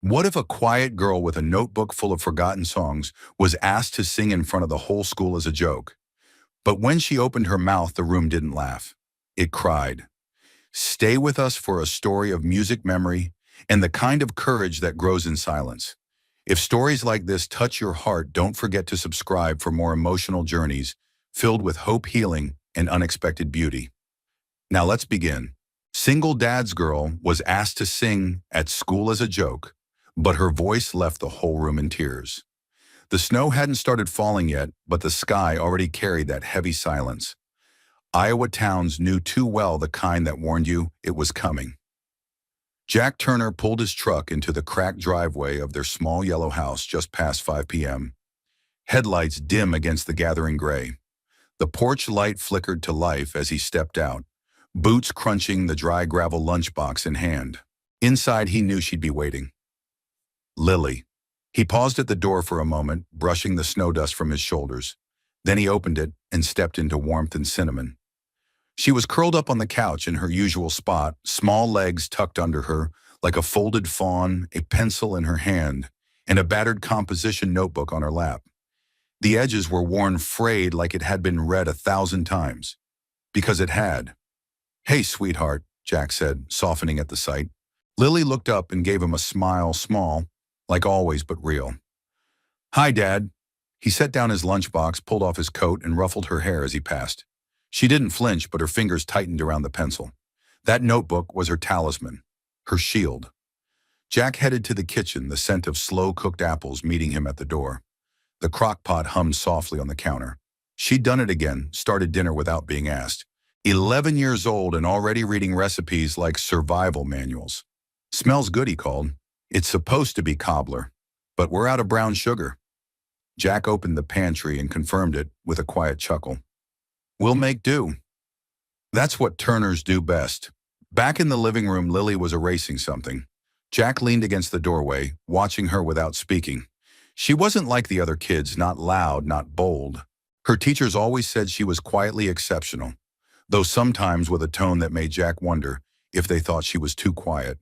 What if a quiet girl with a notebook full of forgotten songs was asked to sing in front of the whole school as a joke? But when she opened her mouth, the room didn't laugh. It cried. Stay with us for a story of music memory and the kind of courage that grows in silence. If stories like this touch your heart, don't forget to subscribe for more emotional journeys filled with hope, healing, and unexpected beauty. Now let's begin. Single Dad's Girl was asked to sing at school as a joke, but her voice left the whole room in tears. The snow hadn't started falling yet, but the sky already carried that heavy silence. Iowa towns knew too well the kind that warned you it was coming. Jack Turner pulled his truck into the cracked driveway of their small yellow house just past 5 p.m. Headlights dim against the gathering gray. The porch light flickered to life as he stepped out, boots crunching the dry gravel lunchbox in hand. Inside, he knew she'd be waiting. Lily. He paused at the door for a moment, brushing the snow dust from his shoulders. Then he opened it and stepped into warmth and cinnamon. She was curled up on the couch in her usual spot, small legs tucked under her, like a folded fawn, a pencil in her hand, and a battered composition notebook on her lap. The edges were worn frayed like it had been read 1,000 times. Because it had. "Hey, sweetheart," Jack said, softening at the sight. Lily looked up and gave him a smile, small, like always but real. "Hi, Dad." He set down his lunchbox, pulled off his coat, and ruffled her hair as he passed. She didn't flinch, but her fingers tightened around the pencil. That notebook was her talisman, her shield. Jack headed to the kitchen, the scent of slow-cooked apples meeting him at the door. The crock pot hummed softly on the counter. She'd done it again, started dinner without being asked. 11 years old and already reading recipes like survival manuals. "Smells good," he called. "It's supposed to be cobbler, but we're out of brown sugar." Jack opened the pantry and confirmed it with a quiet chuckle. "We'll make do." That's what Turners do best. Back in the living room, Lily was erasing something. Jack leaned against the doorway, watching her without speaking. She wasn't like the other kids, not loud, not bold. Her teachers always said she was quietly exceptional, though sometimes with a tone that made Jack wonder if they thought she was too quiet,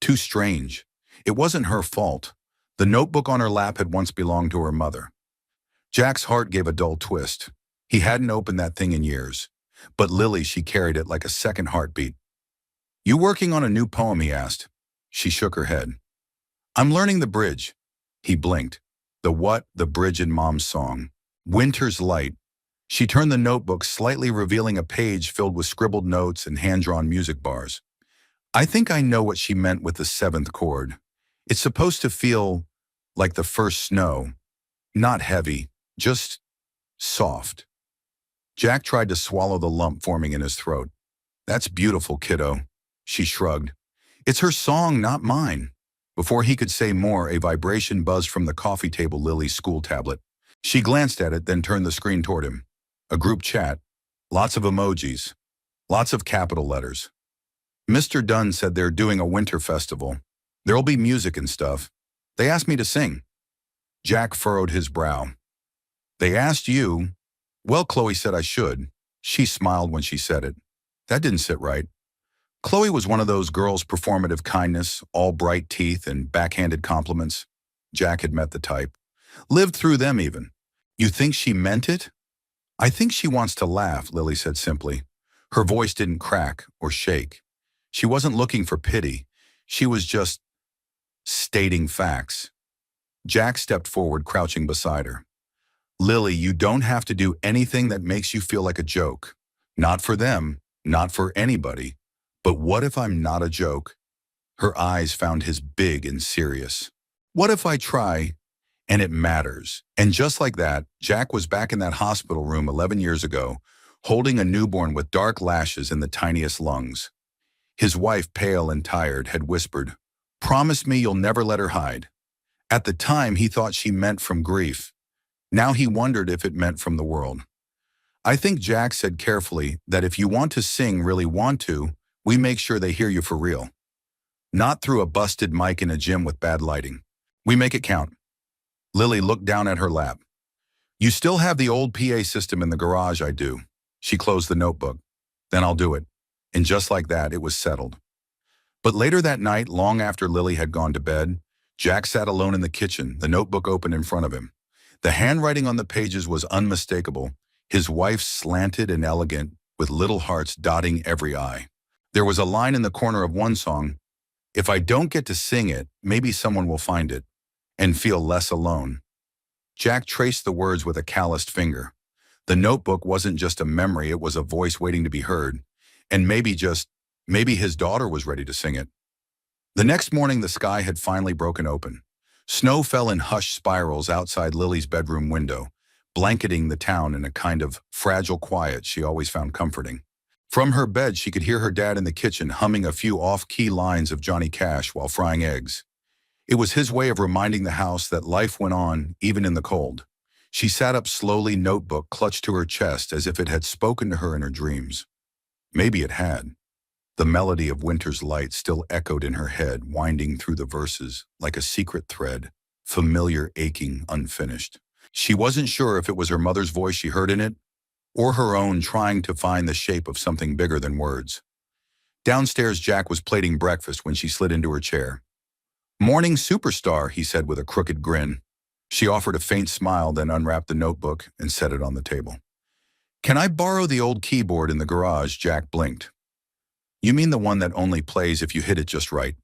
too strange. It wasn't her fault. The notebook on her lap had once belonged to her mother. Jack's heart gave a dull twist. He hadn't opened that thing in years. But Lily, she carried it like a second heartbeat. "You working on a new poem?" he asked. She shook her head. "I'm learning the bridge." He blinked. The what? The bridge in Mom's song. "Winter's Light." She turned the notebook, slightly revealing a page filled with scribbled notes and hand-drawn music bars. "I think I know what she meant with the 7th chord. It's supposed to feel like the first snow. Not heavy, just soft." Jack tried to swallow the lump forming in his throat. "That's beautiful, kiddo." She shrugged. "It's her song, not mine." Before he could say more, a vibration buzzed from the coffee table, Lily's school tablet. She glanced at it, then turned the screen toward him. A group chat. Lots of emojis. Lots of capital letters. "Mr. Dunn said they're doing a winter festival. There'll be music and stuff. They asked me to sing." Jack furrowed his brow. "They asked you?" "Well, Chloe said I should." She smiled when she said it. That didn't sit right. Chloe was one of those girls, performative kindness, all bright teeth and backhanded compliments. Jack had met the type. Lived through them even. "You think she meant it?" "I think she wants to laugh," Lily said simply. Her voice didn't crack or shake. She wasn't looking for pity. She was just stating facts. Jack stepped forward, crouching beside her. "Lily, you don't have to do anything that makes you feel like a joke. Not for them, not for anybody. But what if I'm not a joke?" Her eyes found his big and serious. "What if I try and it matters?" And just like that, Jack was back in that hospital room 11 years ago, holding a newborn with dark lashes and the tiniest lungs. His wife, pale and tired, had whispered, "Promise me you'll never let her hide." At the time, he thought she meant from grief. Now he wondered if it meant from the world. "I think," Jack said carefully, "that if you want to sing, really want to, we make sure they hear you for real. Not through a busted mic in a gym with bad lighting. We make it count." Lily looked down at her lap. "You still have the old PA system in the garage?" "I do." She closed the notebook. "Then I'll do it." And just like that, it was settled. But later that night, long after Lily had gone to bed, Jack sat alone in the kitchen, the notebook open in front of him. The handwriting on the pages was unmistakable, his wife's slanted and elegant, with little hearts dotting every I. There was a line in the corner of one song, "If I don't get to sing it, maybe someone will find it and feel less alone." Jack traced the words with a calloused finger. The notebook wasn't just a memory, it was a voice waiting to be heard. And maybe his daughter was ready to sing it. The next morning, the sky had finally broken open. Snow fell in hushed spirals outside Lily's bedroom window, blanketing the town in a kind of fragile quiet she always found comforting. From her bed, she could hear her dad in the kitchen humming a few off-key lines of Johnny Cash while frying eggs. It was his way of reminding the house that life went on, even in the cold. She sat up slowly, notebook clutched to her chest as if it had spoken to her in her dreams. Maybe it had. The melody of winter's light still echoed in her head, winding through the verses like a secret thread, familiar, aching, unfinished. She wasn't sure if it was her mother's voice she heard in it, or her own trying to find the shape of something bigger than words. Downstairs, Jack was plating breakfast when she slid into her chair. "Morning, superstar," he said with a crooked grin. She offered a faint smile, then unwrapped the notebook and set it on the table. "Can I borrow the old keyboard in the garage?" Jack blinked. "You mean the one that only plays if you hit it just right?"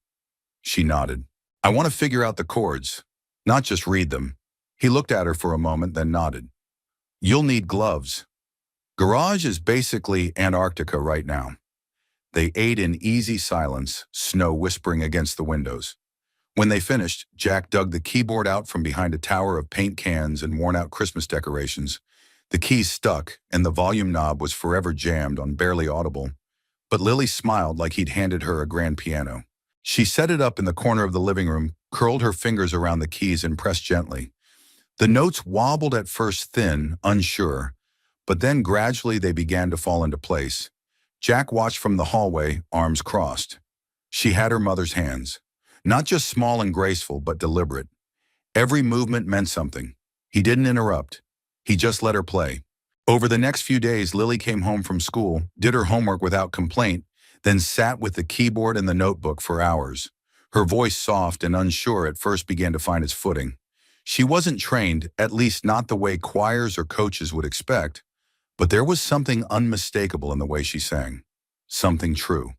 She nodded. "I want to figure out the chords, not just read them." He looked at her for a moment, then nodded. "You'll need gloves. Garage is basically Antarctica right now." They ate in easy silence, snow whispering against the windows. When they finished, Jack dug the keyboard out from behind a tower of paint cans and worn-out Christmas decorations. The keys stuck, and the volume knob was forever jammed on barely audible. But Lily smiled like he'd handed her a grand piano. She set it up in the corner of the living room, curled her fingers around the keys and pressed gently. The notes wobbled at first, thin, unsure, but then gradually they began to fall into place. Jack watched from the hallway, arms crossed. She had her mother's hands. Not just small and graceful, but deliberate. Every movement meant something. He didn't interrupt. He just let her play. Over the next few days, Lily came home from school, did her homework without complaint, then sat with the keyboard and the notebook for hours. Her voice, soft and unsure at first, began to find its footing. She wasn't trained, at least not the way choirs or coaches would expect, but there was something unmistakable in the way she sang. Something true.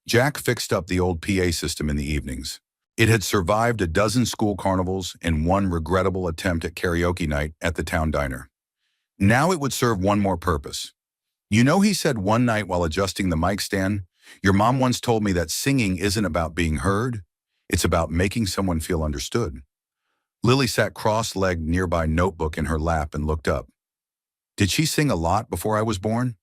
Jack fixed up the old PA system in the evenings. It had survived a dozen school carnivals and one regrettable attempt at karaoke night at the town diner. Now it would serve one more purpose. "You know," he said one night while adjusting the mic stand, "your mom once told me that singing isn't about being heard, it's about making someone feel understood." Lily sat cross-legged nearby, notebook in her lap, and looked up. "Did she sing a lot before I was born?"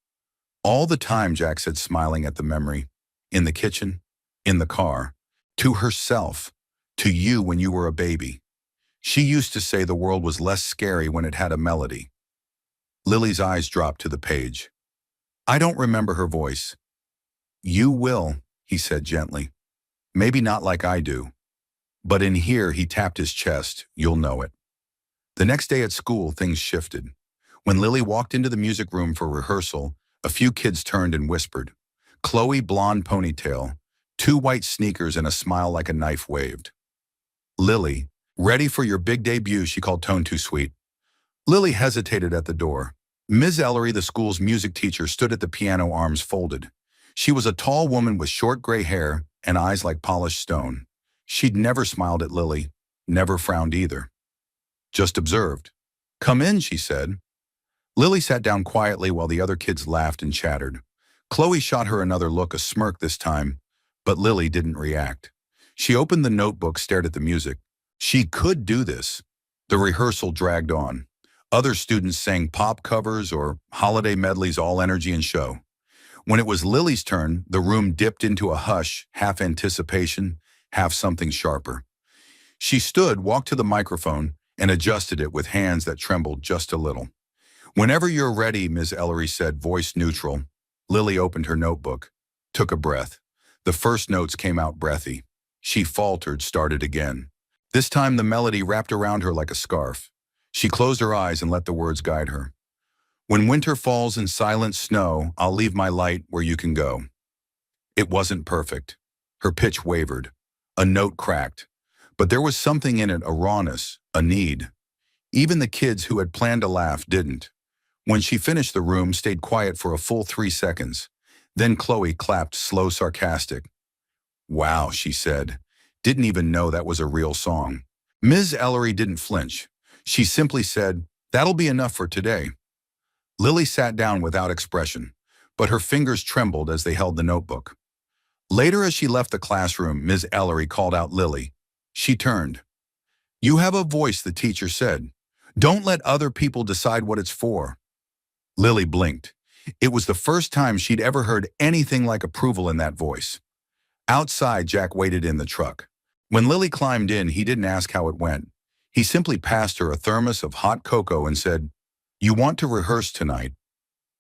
"All the time," Jack said, smiling at the memory. "In the kitchen, in the car, to herself, to you when you were a baby. She used to say the world was less scary when it had a melody." Lily's eyes dropped to the page. "I don't remember her voice." "You will," he said gently. "Maybe not like I do. But in here," he tapped his chest, "you'll know it." The next day at school, things shifted. When Lily walked into the music room for rehearsal, a few kids turned and whispered. Chloe, blonde ponytail, 2 white sneakers, and a smile like a knife waved. "Lily, ready for your big debut," she called, tone too sweet. Lily hesitated at the door. Ms. Ellery, the school's music teacher, stood at the piano, arms folded. She was a tall woman with short gray hair and eyes like polished stone. She'd never smiled at Lily, never frowned either. Just observed. "Come in," she said. Lily sat down quietly while the other kids laughed and chattered. Chloe shot her another look, a smirk this time, but Lily didn't react. She opened the notebook, stared at the music. She could do this. The rehearsal dragged on. Other students sang pop covers or holiday medleys, all energy and show. When it was Lily's turn, the room dipped into a hush, half anticipation, half something sharper. She stood, walked to the microphone, and adjusted it with hands that trembled just a little. "Whenever you're ready," Ms. Ellery said, voice neutral. Lily opened her notebook, took a breath. The first notes came out breathy. She faltered, started again. This time the melody wrapped around her like a scarf. She closed her eyes and let the words guide her. "When winter falls in silent snow, I'll leave my light where you can go." It wasn't perfect. Her pitch wavered. A note cracked. But there was something in it, a rawness, a need. Even the kids who had planned to laugh didn't. When she finished, the room stayed quiet for a full 3 seconds. Then Chloe clapped, slow, sarcastic. "Wow," she said. "Didn't even know that was a real song." Ms. Ellery didn't flinch. She simply said, "That'll be enough for today." Lily sat down without expression, but her fingers trembled as they held the notebook. Later, as she left the classroom, Ms. Ellery called out Lily. She turned. "You have a voice," the teacher said. "Don't let other people decide what it's for." Lily blinked. It was the first time she'd ever heard anything like approval in that voice. Outside, Jack waited in the truck. When Lily climbed in, he didn't ask how it went. He simply passed her a thermos of hot cocoa and said, "You want to rehearse tonight?"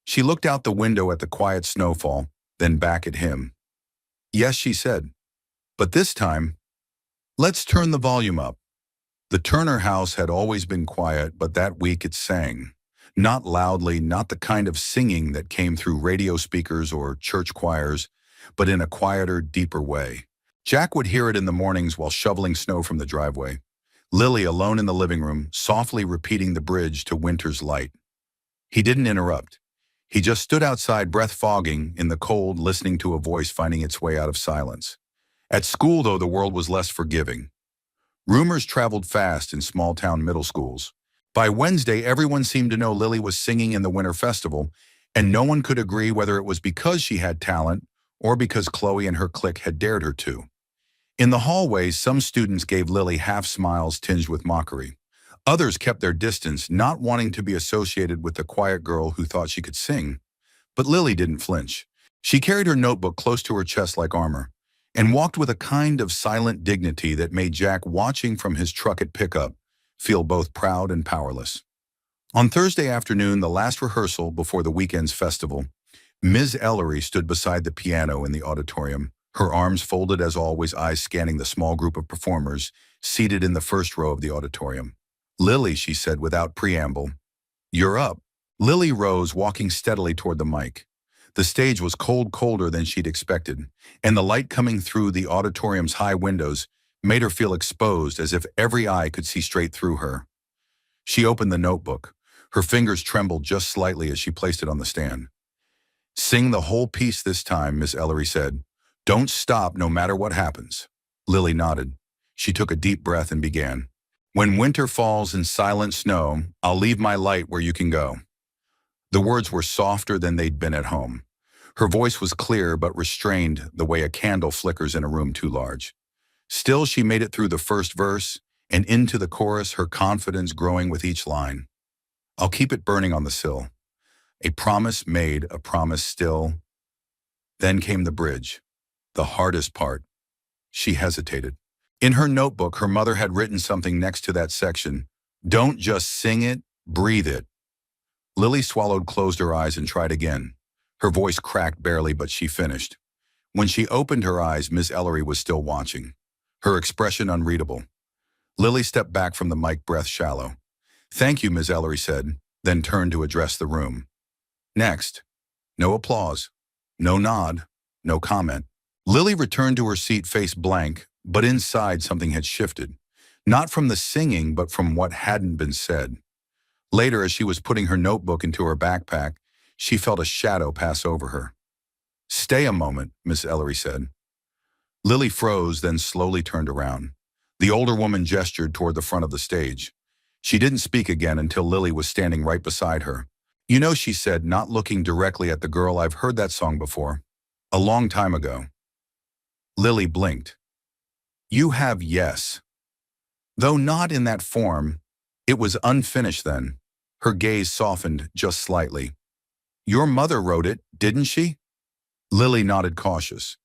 She looked out the window at the quiet snowfall, then back at him. "Yes," she said. "But this time, let's turn the volume up." The Turner house had always been quiet, but that week it sang. Not loudly, not the kind of singing that came through radio speakers or church choirs, but in a quieter, deeper way. Jack would hear it in the mornings while shoveling snow from the driveway. Lily, alone in the living room, softly repeating the bridge to Winter's Light. He didn't interrupt. He just stood outside, breath fogging, in the cold, listening to a voice finding its way out of silence. At school, though, the world was less forgiving. Rumors traveled fast in small-town middle schools. By Wednesday, everyone seemed to know Lily was singing in the Winter Festival, and no one could agree whether it was because she had talent or because Chloe and her clique had dared her to. In the hallways, some students gave Lily half smiles tinged with mockery. Others kept their distance, not wanting to be associated with the quiet girl who thought she could sing. But Lily didn't flinch. She carried her notebook close to her chest like armor, and walked with a kind of silent dignity that made Jack, watching from his truck at pickup, feel both proud and powerless. On Thursday afternoon, the last rehearsal before the weekend's festival, Ms. Ellery stood beside the piano in the auditorium, her arms folded as always, eyes scanning the small group of performers seated in the first row of the auditorium. "Lily," she said without preamble, "you're up." Lily rose, walking steadily toward the mic. The stage was colder than she'd expected, and the light coming through the auditorium's high windows made her feel exposed, as if every eye could see straight through her. She opened the notebook. Her fingers trembled just slightly as she placed it on the stand. "Sing the whole piece this time," Miss Ellery said. "Don't stop no matter what happens." Lily nodded. She took a deep breath and began. "When winter falls in silent snow, I'll leave my light where you can go." The words were softer than they'd been at home. Her voice was clear but restrained, the way a candle flickers in a room too large. Still, she made it through the first verse and into the chorus, her confidence growing with each line. "I'll keep it burning on the sill. A promise made, a promise still." Then came the bridge, the hardest part. She hesitated. In her notebook, her mother had written something next to that section. "Don't just sing it, breathe it." Lily swallowed, closed her eyes, and tried again. Her voice cracked barely, but she finished. When she opened her eyes, Miss Ellery was still watching, her expression unreadable. Lily stepped back from the mic, breath shallow. "Thank you," Miss Ellery said, then turned to address the room. Next. No applause, no nod, no comment. Lily returned to her seat, face blank, but inside something had shifted. Not from the singing, but from what hadn't been said. Later, as she was putting her notebook into her backpack, she felt a shadow pass over her. "Stay a moment," Miss Ellery said. Lily froze, then slowly turned around. The older woman gestured toward the front of the stage. She didn't speak again until Lily was standing right beside her. "You know," she said, not looking directly at the girl, "I've heard that song before. A long time ago." Lily blinked. "You have, yes. Though not in that form. It was unfinished then." Her gaze softened just slightly. "Your mother wrote it, didn't she?" Lily nodded, cautious.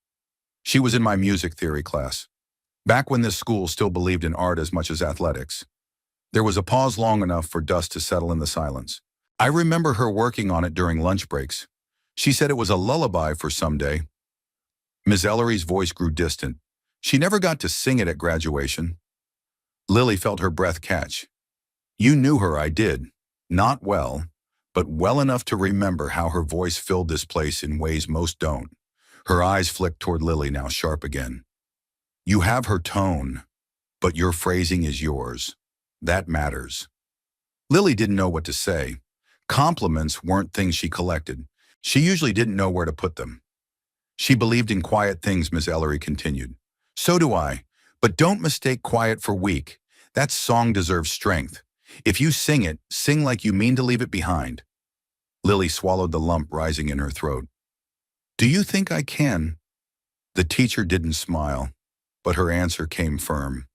"She was in my music theory class, back when this school still believed in art as much as athletics." There was a pause long enough for dust to settle in the silence. "I remember her working on it during lunch breaks. She said it was a lullaby for someday." Miss Ellery's voice grew distant. "She never got to sing it at graduation." Lily felt her breath catch. "You knew her, I did. Not well, but well enough to remember how her voice filled this place in ways most don't." Her eyes flicked toward Lily, now sharp again. "You have her tone. but your phrasing is yours. That matters. Lily didn't know what to say. Compliments weren't things she collected. She usually didn't know where to put them. She believed in quiet things, Miss Ellery continued. So do I. But don't mistake quiet for weak. That song deserves strength. If you sing it, sing like you mean to leave it behind. Lily swallowed the lump rising in her throat. Do you think I can? The teacher didn't smile, but her answer came firm.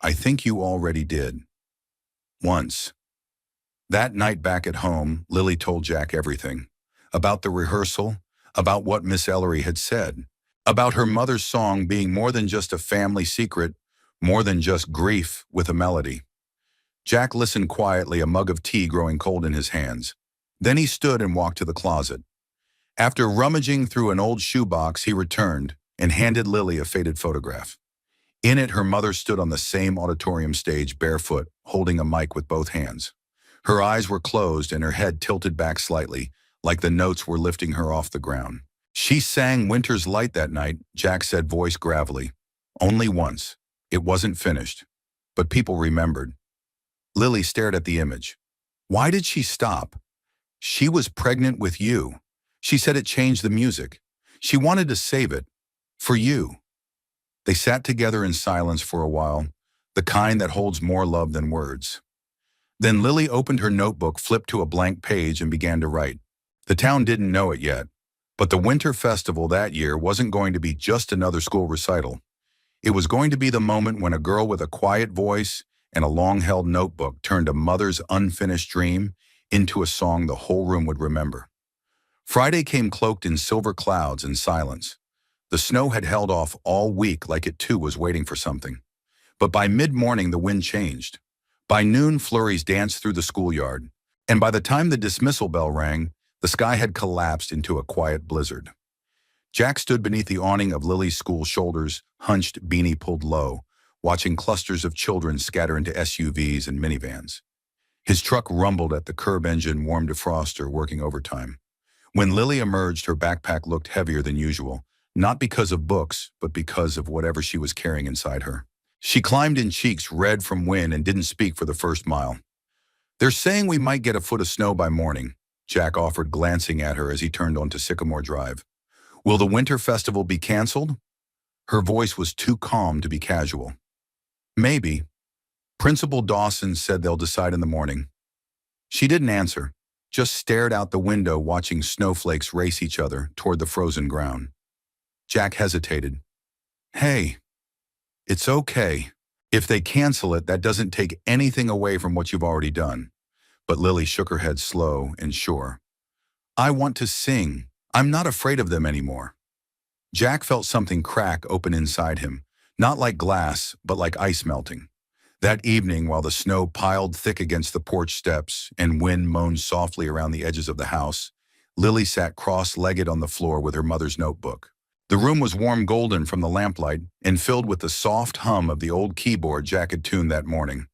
I think you already did. Once. That night back at home, Lily told Jack everything. About the rehearsal, about what Miss Ellery had said, about her mother's song being more than just a family secret, more than just grief with a melody. Jack listened quietly, a mug of tea growing cold in his hands. Then he stood and walked to the closet. After rummaging through an old shoebox, he returned and handed Lily a faded photograph. In it, her mother stood on the same auditorium stage, barefoot, holding a mic with both hands. Her eyes were closed and her head tilted back slightly, like the notes were lifting her off the ground. She sang Winter's Light that night, Jack said, voice gravelly. Only once. It wasn't finished. But people remembered. Lily stared at the image. Why did she stop? She was pregnant with you. She said it changed the music. She wanted to save it. For you. They sat together in silence for a while, the kind that holds more love than words. Then Lily opened her notebook, flipped to a blank page, and began to write. The town didn't know it yet, but the winter festival that year wasn't going to be just another school recital. It was going to be the moment when a girl with a quiet voice and a long-held notebook turned a mother's unfinished dream into a song the whole room would remember. Friday came cloaked in silver clouds and silence. The snow had held off all week, like it too was waiting for something. But by mid-morning the wind changed. By noon, flurries danced through the schoolyard. And by the time the dismissal bell rang, the sky had collapsed into a quiet blizzard. Jack stood beneath the awning of Lily's school, shoulders hunched, beanie pulled low, watching clusters of children scatter into SUVs and minivans. His truck rumbled at the curb engine, warm defroster working overtime. When Lily emerged, her backpack looked heavier than usual, not because of books, but because of whatever she was carrying inside her. She climbed in, cheeks red from wind, and didn't speak for the first mile. They're saying we might get a foot of snow by morning, Jack offered, glancing at her as he turned onto Sycamore Drive. Will the winter festival be canceled? Her voice was too calm to be casual. Maybe. Principal Dawson said they'll decide in the morning. She didn't answer, just stared out the window, watching snowflakes race each other toward the frozen ground. Jack hesitated. Hey, it's okay. If they cancel it, that doesn't take anything away from what you've already done. But Lily shook her head, slow and sure. I want to sing. I'm not afraid of them anymore. Jack felt something crack open inside him, not like glass, but like ice melting. That evening, while the snow piled thick against the porch steps and wind moaned softly around the edges of the house, Lily sat cross-legged on the floor with her mother's notebook. The room was warm golden from the lamplight and filled with the soft hum of the old keyboard Jack had tuned that morning.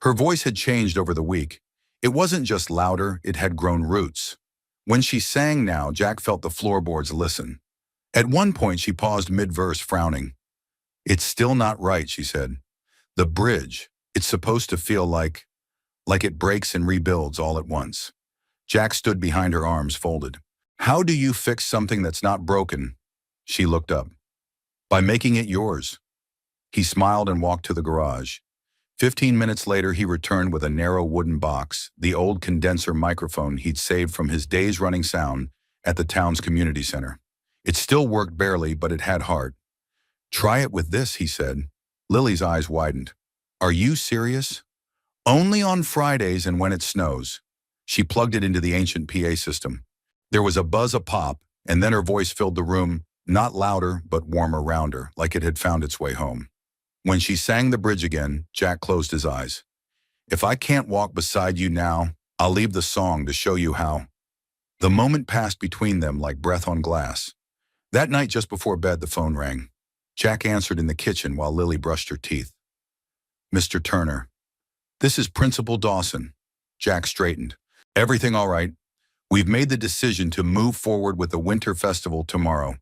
Her voice had changed over the week. It wasn't just louder, it had grown roots. When she sang now, Jack felt the floorboards listen. At one point, she paused mid-verse, frowning. It's still not right, she said. The bridge, it's supposed to feel like it breaks and rebuilds all at once. Jack stood behind her, arms folded. How do you fix something that's not broken? She looked up. By making it yours. He smiled and walked to the garage. 15 minutes later, he returned with a narrow wooden box, the old condenser microphone he'd saved from his days running sound at the town's community center. It still worked barely, but it had heart. Try it with this, he said. Lily's eyes widened. Are you serious? Only on Fridays and when it snows. She plugged it into the ancient PA system. There was a buzz, a pop, and then her voice filled the room, not louder, but warmer, rounder, like it had found its way home. When she sang the bridge again, Jack closed his eyes. If I can't walk beside you now, I'll leave the song to show you how. The moment passed between them like breath on glass. That night, just before bed, the phone rang. Jack answered in the kitchen while Lily brushed her teeth. Mr. Turner. This is Principal Dawson. Jack straightened. Everything all right? We've made the decision to move forward with the winter festival tomorrow.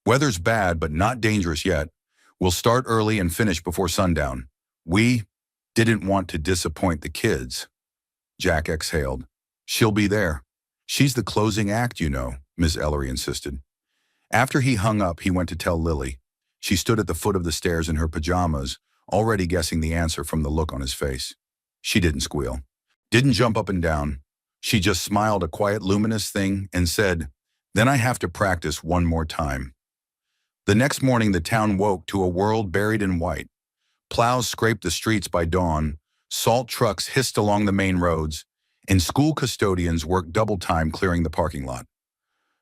Weather's bad, but not dangerous yet. We'll start early and finish before sundown. We didn't want to disappoint the kids. Jack exhaled. She'll be there. She's the closing act, you know, Miss Ellery insisted. After he hung up, he went to tell Lily. She stood at the foot of the stairs in her pajamas, already guessing the answer from the look on his face. She didn't squeal, didn't jump up and down. She just smiled a quiet, luminous thing and said, "Then I have to practice one more time." The next morning, the town woke to a world buried in white. Plows scraped the streets by dawn, salt trucks hissed along the main roads, and school custodians worked double time clearing the parking lot.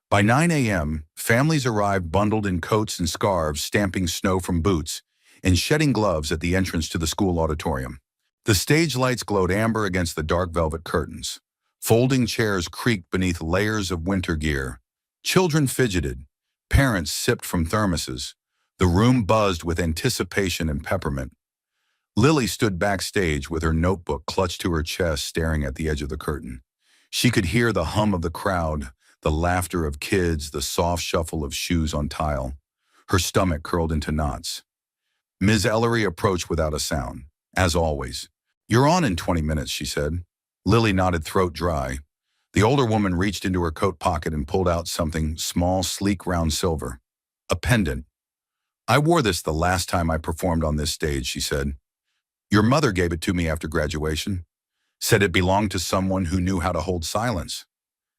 By 9 a.m., families arrived bundled in coats and scarves, stamping snow from boots, and shedding gloves at the entrance to the school auditorium. The stage lights glowed amber against the dark velvet curtains. Folding chairs creaked beneath layers of winter gear. Children fidgeted. Parents sipped from thermoses. The room buzzed with anticipation and peppermint. Lily stood backstage with her notebook clutched to her chest, staring at the edge of the curtain. She could hear the hum of the crowd, the laughter of kids, the soft shuffle of shoes on tile. Her stomach curled into knots. Ms. Ellery approached without a sound, as always. "You're on in 20 minutes, she said. Lily nodded, throat dry. The older woman reached into her coat pocket and pulled out something small, sleek, round silver. A pendant. "I wore this the last time I performed on this stage," she said. "Your mother gave it to me after graduation. Said it belonged to someone who knew how to hold silence."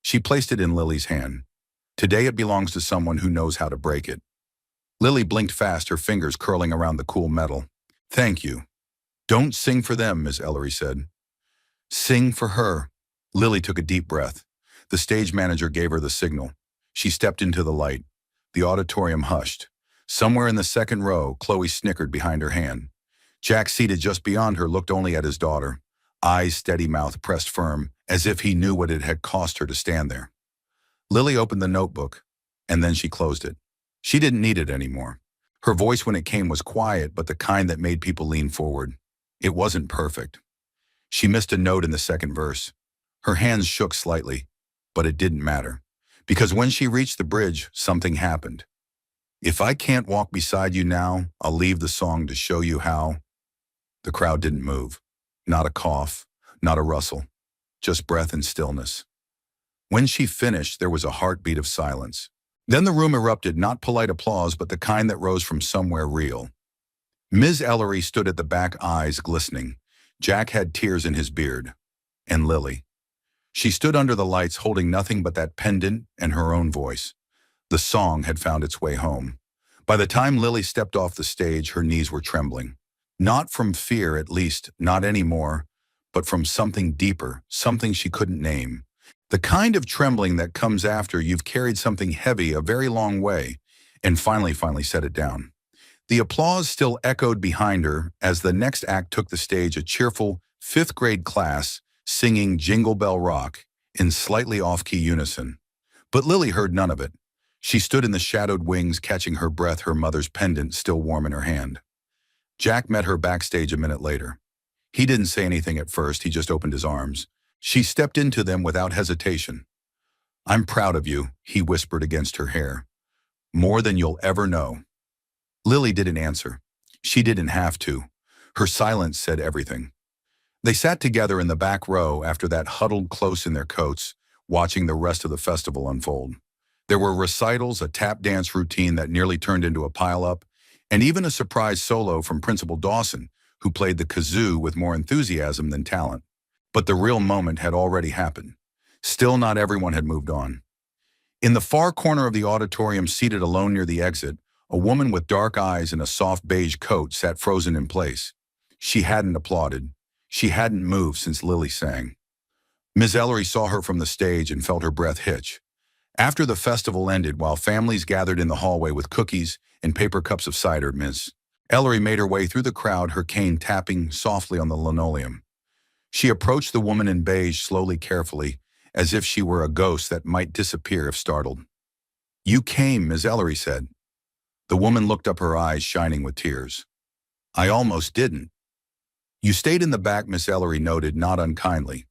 She placed it in Lily's hand. "Today it belongs to someone who knows how to break it." Lily blinked fast, her fingers curling around the cool metal. "Thank you." "Don't sing for them," Miss Ellery said. "Sing for her." Lily took a deep breath. The stage manager gave her the signal. She stepped into the light. The auditorium hushed. Somewhere in the second row, Chloe snickered behind her hand. Jack, seated just beyond her, looked only at his daughter. Eyes steady, mouth pressed firm, as if he knew what it had cost her to stand there. Lily opened the notebook, and then she closed it. She didn't need it anymore. Her voice when it came was quiet, but the kind that made people lean forward. It wasn't perfect. She missed a note in the second verse. Her hands shook slightly, but it didn't matter. Because when she reached the bridge, something happened. "If I can't walk beside you now, I'll leave the song to show you how." The crowd didn't move. Not a cough, not a rustle, just breath and stillness. When she finished, there was a heartbeat of silence. Then the room erupted, not polite applause, but the kind that rose from somewhere real. Ms. Ellery stood at the back, eyes glistening. Jack had tears in his beard. And Lily. She stood under the lights, holding nothing but that pendant and her own voice. The song had found its way home. By the time Lily stepped off the stage, her knees were trembling. Not from fear, at least, not anymore, but from something deeper, something she couldn't name. The kind of trembling that comes after you've carried something heavy a very long way and finally set it down. The applause still echoed behind her as the next act took the stage, a cheerful fifth-grade class singing Jingle Bell Rock in slightly off-key unison. But Lily heard none of it. She stood in the shadowed wings, catching her breath, her mother's pendant still warm in her hand. Jack met her backstage a minute later. He didn't say anything at first, he just opened his arms. She stepped into them without hesitation. "I'm proud of you," he whispered against her hair. "More than you'll ever know." Lily didn't answer. She didn't have to. Her silence said everything. They sat together in the back row after that, huddled close in their coats, watching the rest of the festival unfold. There were recitals, a tap dance routine that nearly turned into a pile-up, and even a surprise solo from Principal Dawson, who played the kazoo with more enthusiasm than talent. But the real moment had already happened. Still, not everyone had moved on. In the far corner of the auditorium, seated alone near the exit, a woman with dark eyes and a soft beige coat sat frozen in place. She hadn't applauded. She hadn't moved since Lily sang. Ms. Ellery saw her from the stage and felt her breath hitch. After the festival ended, while families gathered in the hallway with cookies and paper cups of cider, Ms. Ellery made her way through the crowd, her cane tapping softly on the linoleum. She approached the woman in beige slowly, carefully, as if she were a ghost that might disappear if startled. "You came," Ms. Ellery said. The woman looked up, her eyes shining with tears. "I almost didn't." "You stayed in the back," Miss Ellery noted, not unkindly.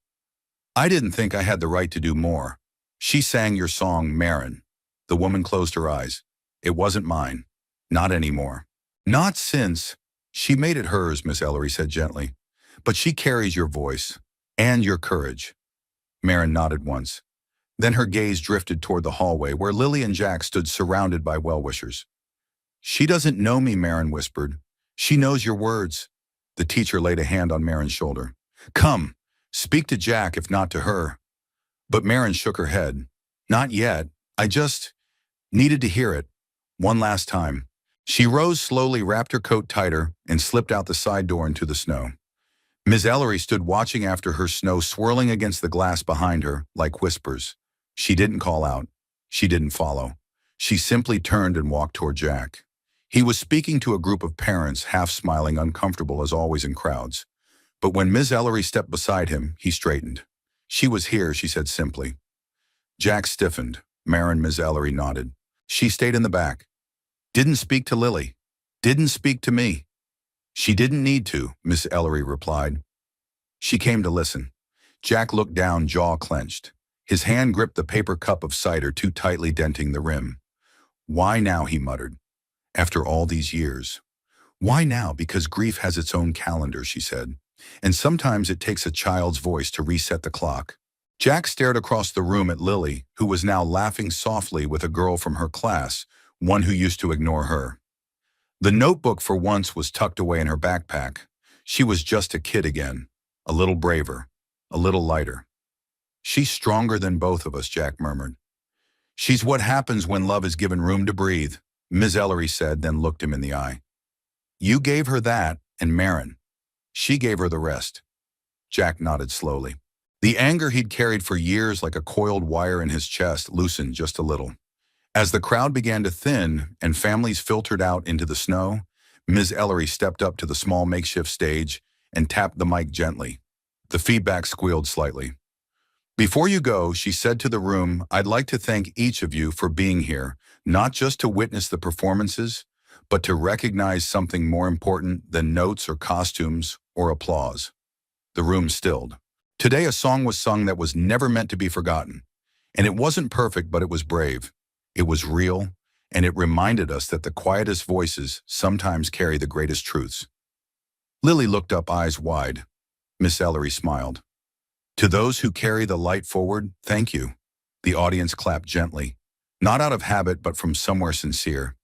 "I didn't think I had the right to do more." "She sang your song, Marin." The woman closed her eyes. "It wasn't mine. Not anymore." "Not since." She made it hers, Miss Ellery said gently. But she carries your voice and your courage. Marin nodded once. Then her gaze drifted toward the hallway where Lily and Jack stood surrounded by well-wishers. She doesn't know me, Marin whispered. She knows your words. The teacher laid a hand on Marin's shoulder. Come, speak to Jack if not to her. But Marin shook her head. Not yet. I just needed to hear it. One last time. She rose slowly, wrapped her coat tighter, and slipped out the side door into the snow. Miss Ellery stood watching after her, snow swirling against the glass behind her like whispers. She didn't call out. She didn't follow. She simply turned and walked toward Jack. He was speaking to a group of parents, half smiling, uncomfortable as always in crowds. But when Miss Ellery stepped beside him, he straightened. She was here, she said simply. Jack stiffened. Marin, Miss Ellery nodded. She stayed in the back. Didn't speak to Lily. Didn't speak to me. She didn't need to, Miss Ellery replied. She came to listen. Jack looked down, jaw clenched. His hand gripped the paper cup of cider, too tightly denting the rim. Why now, he muttered. After all these years. Why now? Because grief has its own calendar, she said. And sometimes it takes a child's voice to reset the clock. Jack stared across the room at Lily, who was now laughing softly with a girl from her class, one who used to ignore her. The notebook for once was tucked away in her backpack. She was just a kid again, a little braver, a little lighter. She's stronger than both of us, Jack murmured. She's what happens when love is given room to breathe, Ms. Ellery said, then looked him in the eye. You gave her that, and Marin. She gave her the rest. Jack nodded slowly. The anger he'd carried for years like a coiled wire in his chest loosened just a little. As the crowd began to thin and families filtered out into the snow, Ms. Ellery stepped up to the small makeshift stage and tapped the mic gently. The feedback squealed slightly. Before you go, she said to the room, I'd like to thank each of you for being here, not just to witness the performances, but to recognize something more important than notes or costumes or applause. The room stilled. Today a song was sung that was never meant to be forgotten. And it wasn't perfect, but it was brave. It was real, and it reminded us that the quietest voices sometimes carry the greatest truths. Lily looked up, eyes wide. Miss Ellery smiled. To those who carry the light forward, thank you. The audience clapped gently, not out of habit, but from somewhere sincere.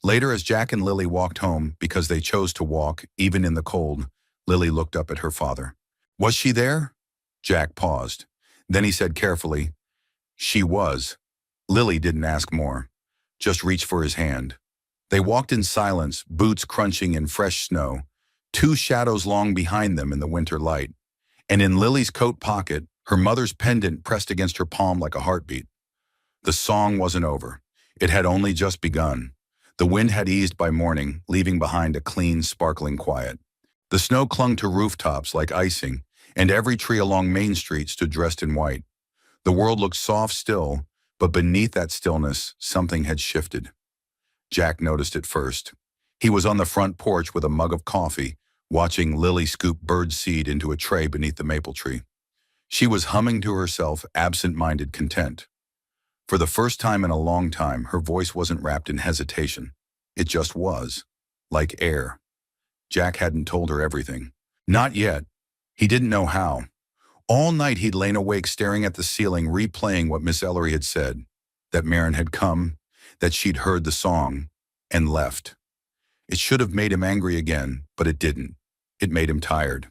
Later, as Jack and Lily walked home, because they chose to walk, even in the cold, Lily looked up at her father. Was she there? Jack paused. Then he said carefully, she was. Lily didn't ask more, just reached for his hand. They walked in silence, boots crunching in fresh snow, two shadows long behind them in the winter light. And in Lily's coat pocket, her mother's pendant pressed against her palm like a heartbeat. The song wasn't over. It had only just begun. The wind had eased by morning, leaving behind a clean, sparkling quiet. The snow clung to rooftops like icing, and every tree along Main Street stood dressed in white. The world looked soft still, but beneath that stillness, something had shifted. Jack noticed it first. He was on the front porch with a mug of coffee, watching Lily scoop bird seed into a tray beneath the maple tree. She was humming to herself, absent-minded content. For the first time in a long time, her voice wasn't wrapped in hesitation. It just was, like air. Jack hadn't told her everything. Not yet. He didn't know how. All night he'd lain awake staring at the ceiling, replaying what Miss Ellery had said, that Marin had come, that she'd heard the song, and left. It should have made him angry again, but it didn't. It made him tired.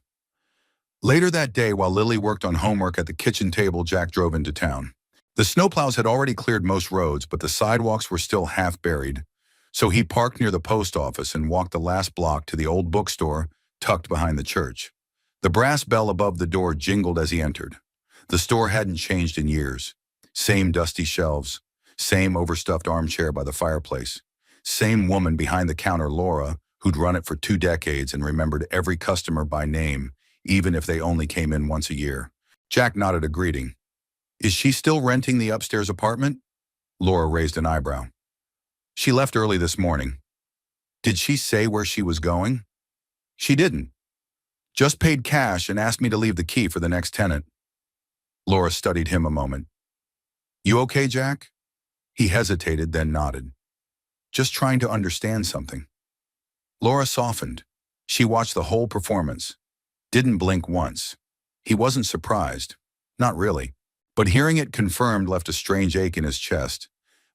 Later that day, while Lily worked on homework at the kitchen table, Jack drove into town. The snowplows had already cleared most roads, but the sidewalks were still half buried. So he parked near the post office and walked the last block to the old bookstore tucked behind the church. The brass bell above the door jingled as he entered. The store hadn't changed in years. Same dusty shelves, same overstuffed armchair by the fireplace, same woman behind the counter, Laura, who'd run it for 2 decades and remembered every customer by name, even if they only came in once a year. Jack nodded a greeting. Is she still renting the upstairs apartment? Laura raised an eyebrow. She left early this morning. Did she say where she was going? She didn't. Just paid cash and asked me to leave the key for the next tenant. Laura studied him a moment. You okay, Jack? He hesitated, then nodded. Just trying to understand something. Laura softened. She watched the whole performance, didn't blink once. He wasn't surprised. Not really. But hearing it confirmed left a strange ache in his chest.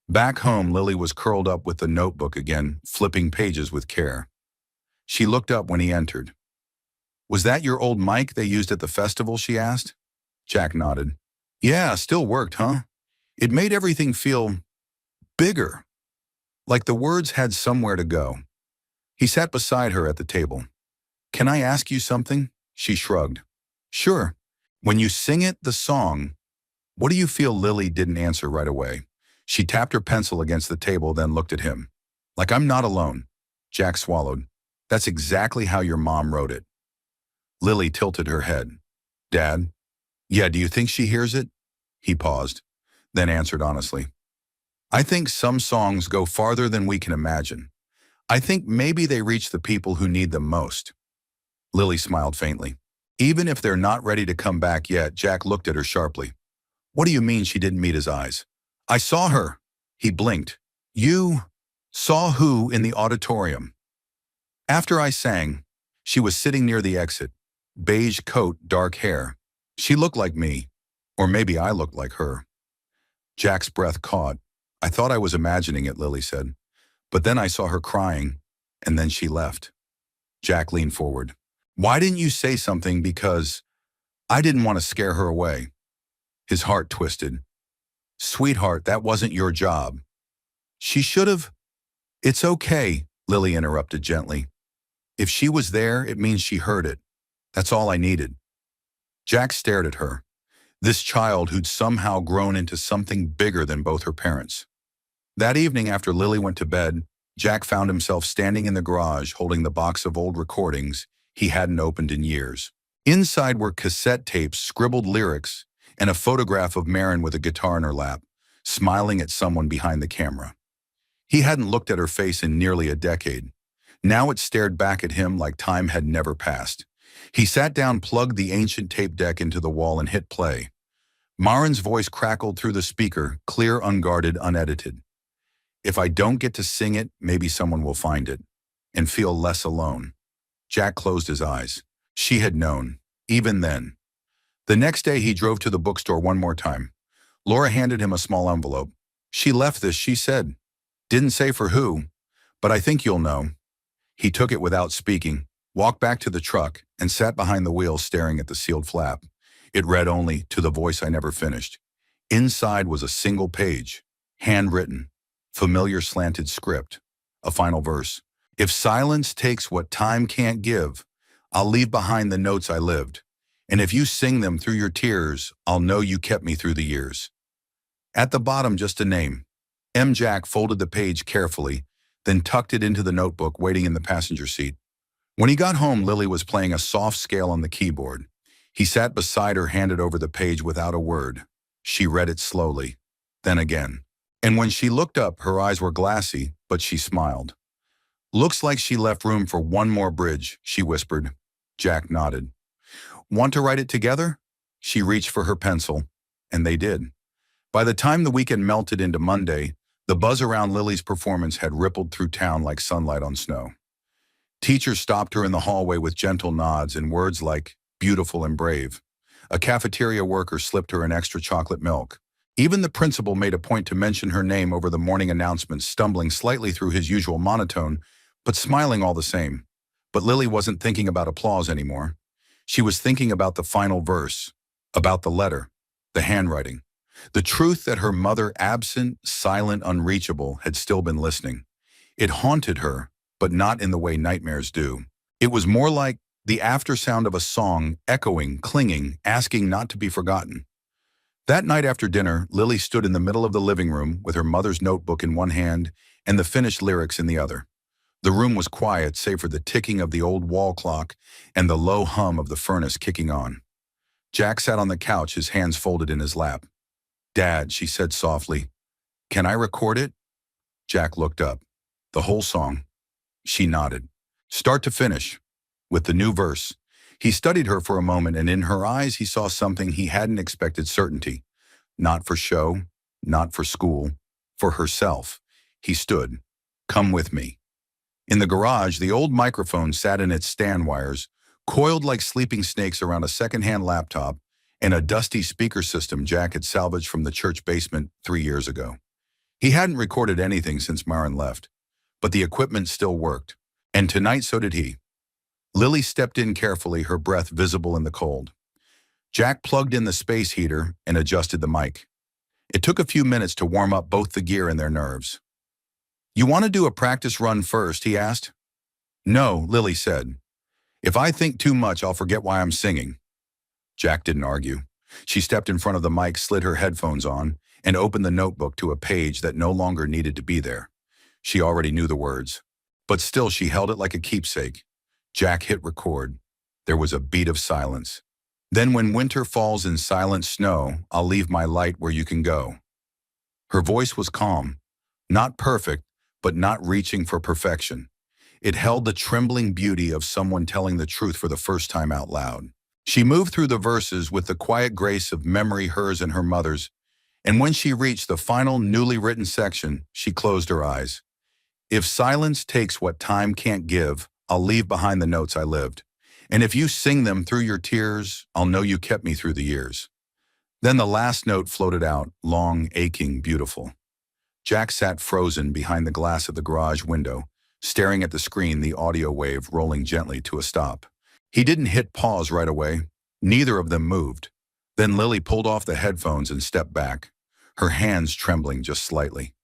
Back home, Lily was curled up with the notebook again, flipping pages with care. She looked up when he entered. "Was that your old mic they used at the festival?" she asked. Jack nodded. "Yeah, still worked, huh? It made everything feel bigger, like the words had somewhere to go." He sat beside her at the table. "Can I ask you something?" She shrugged. "Sure. When you sing it, the song, what do you feel?" Lily didn't answer right away. She tapped her pencil against the table, then looked at him. "Like I'm not alone." Jack swallowed. "That's exactly how your mom wrote it." Lily tilted her head. "Dad? Yeah, do you think she hears it?" He paused, then answered honestly. "I think some songs go farther than we can imagine. I think maybe they reach the people who need them most." Lily smiled faintly. "Even if they're not ready to come back yet." Jack looked at her sharply. "What do you mean?" She didn't meet his eyes. "I saw her." He blinked. "You saw who in the auditorium?" "After I sang." She was sitting near the exit. Beige coat, dark hair. She looked like me. Or maybe I looked like her. Jack's breath caught. "I thought I was imagining it," Lily said. "But then I saw her crying, and then she left." Jack leaned forward. "Why didn't you say something?" "Because I didn't want to scare her away." His heart twisted. "Sweetheart, that wasn't your job." "She should have." "It's okay," Lily interrupted gently. "If she was there, it means she heard it. That's all I needed." Jack stared at her, this child who'd somehow grown into something bigger than both her parents. That evening, after Lily went to bed, Jack found himself standing in the garage holding the box of old recordings he hadn't opened in years. Inside were cassette tapes, scribbled lyrics, and a photograph of Marin with a guitar in her lap, smiling at someone behind the camera. He hadn't looked at her face in nearly a decade. Now it stared back at him like time had never passed. He sat down, plugged the ancient tape deck into the wall, and hit play. Marin's voice crackled through the speaker, clear, unguarded, unedited. "If I don't get to sing it, maybe someone will find it and feel less alone." Jack closed his eyes. She had known, even then. The next day, he drove to the bookstore one more time. Laura handed him a small envelope. "She left this," she said. "Didn't say for who, but I think you'll know." He took it without speaking, walked back to the truck, and sat behind the wheel staring at the sealed flap. It read only, "To the voice I never finished." Inside was a single page, handwritten, familiar slanted script, a final verse. "If silence takes what time can't give, I'll leave behind the notes I lived. And if you sing them through your tears, I'll know you kept me through the years." At the bottom, just a name. M. Jack folded the page carefully, then tucked it into the notebook waiting in the passenger seat. When he got home, Lily was playing a soft scale on the keyboard. He sat beside her, handed over the page without a word. She read it slowly, then again. And when she looked up, her eyes were glassy, but she smiled. "Looks like she left room for one more bridge," she whispered. Jack nodded. "Want to write it together?" She reached for her pencil, and they did. By the time the weekend melted into Monday, the buzz around Lily's performance had rippled through town like sunlight on snow. Teachers stopped her in the hallway with gentle nods and words like "beautiful" and "brave." A cafeteria worker slipped her an extra chocolate milk. Even the principal made a point to mention her name over the morning announcements, stumbling slightly through his usual monotone, but smiling all the same. But Lily wasn't thinking about applause anymore. She was thinking about the final verse, about the letter, the handwriting, the truth that her mother, absent, silent, unreachable, had still been listening. It haunted her, but not in the way nightmares do. It was more like the aftersound of a song, echoing, clinging, asking not to be forgotten. That night after dinner, Lily stood in the middle of the living room with her mother's notebook in one hand and the finished lyrics in the other. The room was quiet, save for the ticking of the old wall clock and the low hum of the furnace kicking on. Jack sat on the couch, his hands folded in his lap. "Dad," she said softly, "can I record it?" Jack looked up. "The whole song?" She nodded. "Start to finish, with the new verse." He studied her for a moment, and in her eyes he saw something he hadn't expected: certainty. Not for show, not for school, for herself. He stood. "Come with me." In the garage, the old microphone sat in its stand wires, coiled like sleeping snakes around a second-hand laptop and a dusty speaker system Jack had salvaged from the church basement 3 years ago. He hadn't recorded anything since Myron left, but the equipment still worked. And tonight so did he. Lily stepped in carefully, her breath visible in the cold. Jack plugged in the space heater and adjusted the mic. It took a few minutes to warm up both the gear and their nerves. "You want to do a practice run first?" he asked. "No," Lily said. "If I think too much, I'll forget why I'm singing." Jack didn't argue. She stepped in front of the mic, slid her headphones on, and opened the notebook to a page that no longer needed to be there. She already knew the words, but still she held it like a keepsake. Jack hit record. There was a beat of silence. "Then when winter falls in silent snow, I'll leave my light where you can go." Her voice was calm, not perfect, but not reaching for perfection. It held the trembling beauty of someone telling the truth for the first time out loud. She moved through the verses with the quiet grace of memory, hers and her mother's, and when she reached the final newly written section, she closed her eyes. "If silence takes what time can't give, I'll leave behind the notes I lived. And if you sing them through your tears, I'll know you kept me through the years." Then the last note floated out, long, aching, beautiful. Jack sat frozen behind the glass of the garage window, staring at the screen, the audio wave rolling gently to a stop. He didn't hit pause right away. Neither of them moved. Then Lily pulled off the headphones and stepped back, her hands trembling just slightly.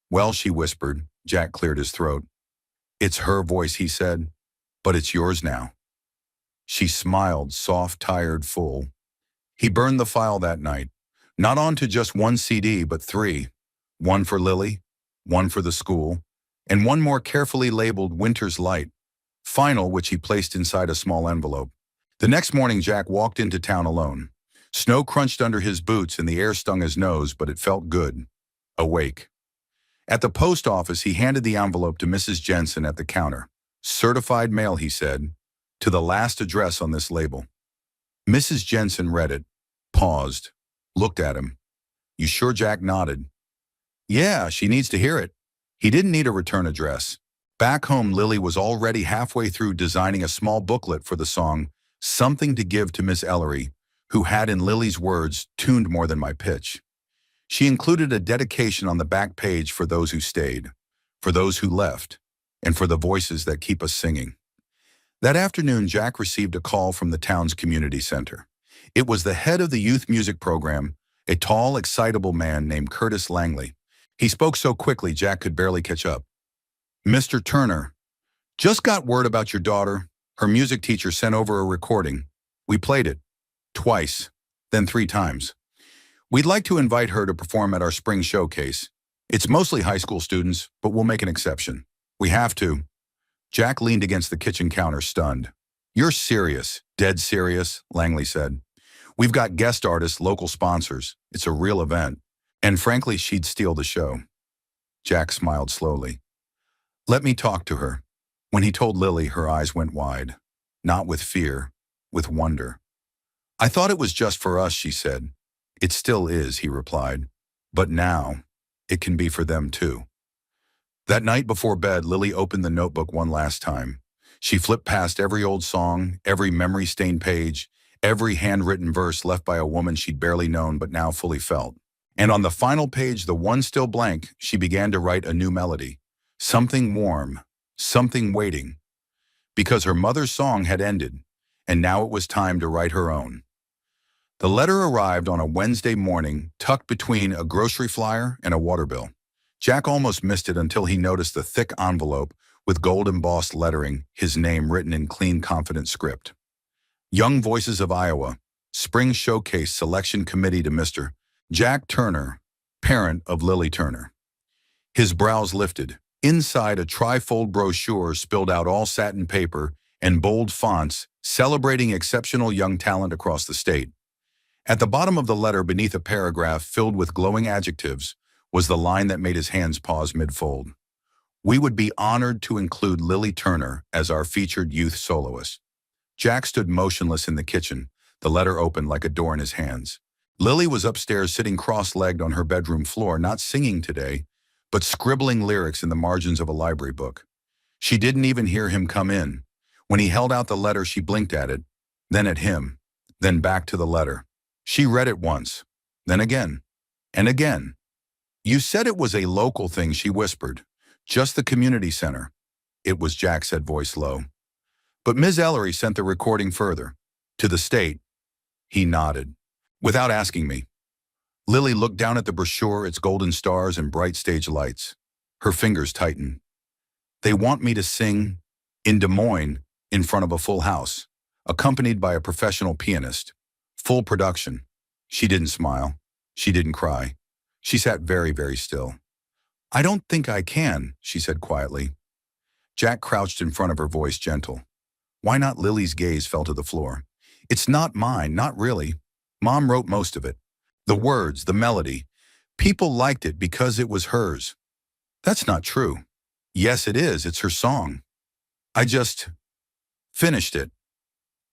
"Well," she whispered. Jack cleared his throat. "It's her voice," he said, "but it's yours now." She smiled, soft, tired, full. He burned the file that night, not onto just one CD, but 3. One for Lily, one for the school, and one more carefully labeled Winter's Light, final, which he placed inside a small envelope. The next morning, Jack walked into town alone. Snow crunched under his boots and the air stung his nose, but it felt good. Awake. At the post office, he handed the envelope to Mrs. Jensen at the counter. "Certified mail," he said, "to the last address on this label." Mrs. Jensen read it, paused, looked at him. "You sure?" Jack nodded. "Yeah, she needs to hear it." He didn't need a return address. Back home, Lily was already halfway through designing a small booklet for the song, "Something to Give to Miss Ellery," who had, in Lily's words, tuned more than my pitch. She included a dedication on the back page for those who stayed, for those who left, and for the voices that keep us singing. That afternoon, Jack received a call from the town's community center. It was the head of the youth music program, a tall, excitable man named Curtis Langley. He spoke so quickly Jack could barely catch up. "Mr. Turner, just got word about your daughter. Her music teacher sent over a recording. We played it. Twice, then 3 times. We'd like to invite her to perform at our spring showcase. It's mostly high school students, but we'll make an exception. We have to." Jack leaned against the kitchen counter, stunned. "You're serious, dead serious," Langley said. "We've got guest artists, local sponsors. It's a real event. And frankly, she'd steal the show." Jack smiled slowly. "Let me talk to her." When he told Lily, her eyes went wide. Not with fear, with wonder. "I thought it was just for us," she said. "It still is," he replied. "But now, it can be for them too." That night before bed, Lily opened the notebook one last time. She flipped past every old song, every memory-stained page, every handwritten verse left by a woman she'd barely known but now fully felt. And on the final page, the one still blank, she began to write a new melody. Something warm, something waiting. Because her mother's song had ended, and now it was time to write her own. The letter arrived on a Wednesday morning, tucked between a grocery flyer and a water bill. Jack almost missed it until he noticed the thick envelope with gold-embossed lettering, his name written in clean, confident script. "Young Voices of Iowa, Spring Showcase Selection Committee to Mr. Jack Turner, parent of Lily Turner." His brows lifted. Inside, a trifold brochure spilled out all satin paper and bold fonts, celebrating exceptional young talent across the state. At the bottom of the letter, beneath a paragraph filled with glowing adjectives, was the line that made his hands pause mid-fold. "We would be honored to include Lily Turner as our featured youth soloist." Jack stood motionless in the kitchen, the letter open like a door in his hands. Lily was upstairs, sitting cross-legged on her bedroom floor, not singing today, but scribbling lyrics in the margins of a library book. She didn't even hear him come in. When he held out the letter, she blinked at it, then at him, then back to the letter. She read it once, then again, and again. You said it was a local thing, she whispered. Just the community center. It was, Jack said, voice low. But Ms. Ellery sent the recording further. To the state. He nodded. Without asking me. Lily looked down at the brochure, its golden stars and bright stage lights. Her fingers tightened. They want me to sing in Des Moines in front of a full house, accompanied by a professional pianist. Full production. She didn't smile. She didn't cry. She sat very, very still. I don't think I can, she said quietly. Jack crouched in front of her, voice gentle. Why not? Lily's gaze fell to the floor. It's not mine, not really. Mom wrote most of it. The words, the melody. People liked it because it was hers. That's not true. Yes, it is. It's her song. I just finished it.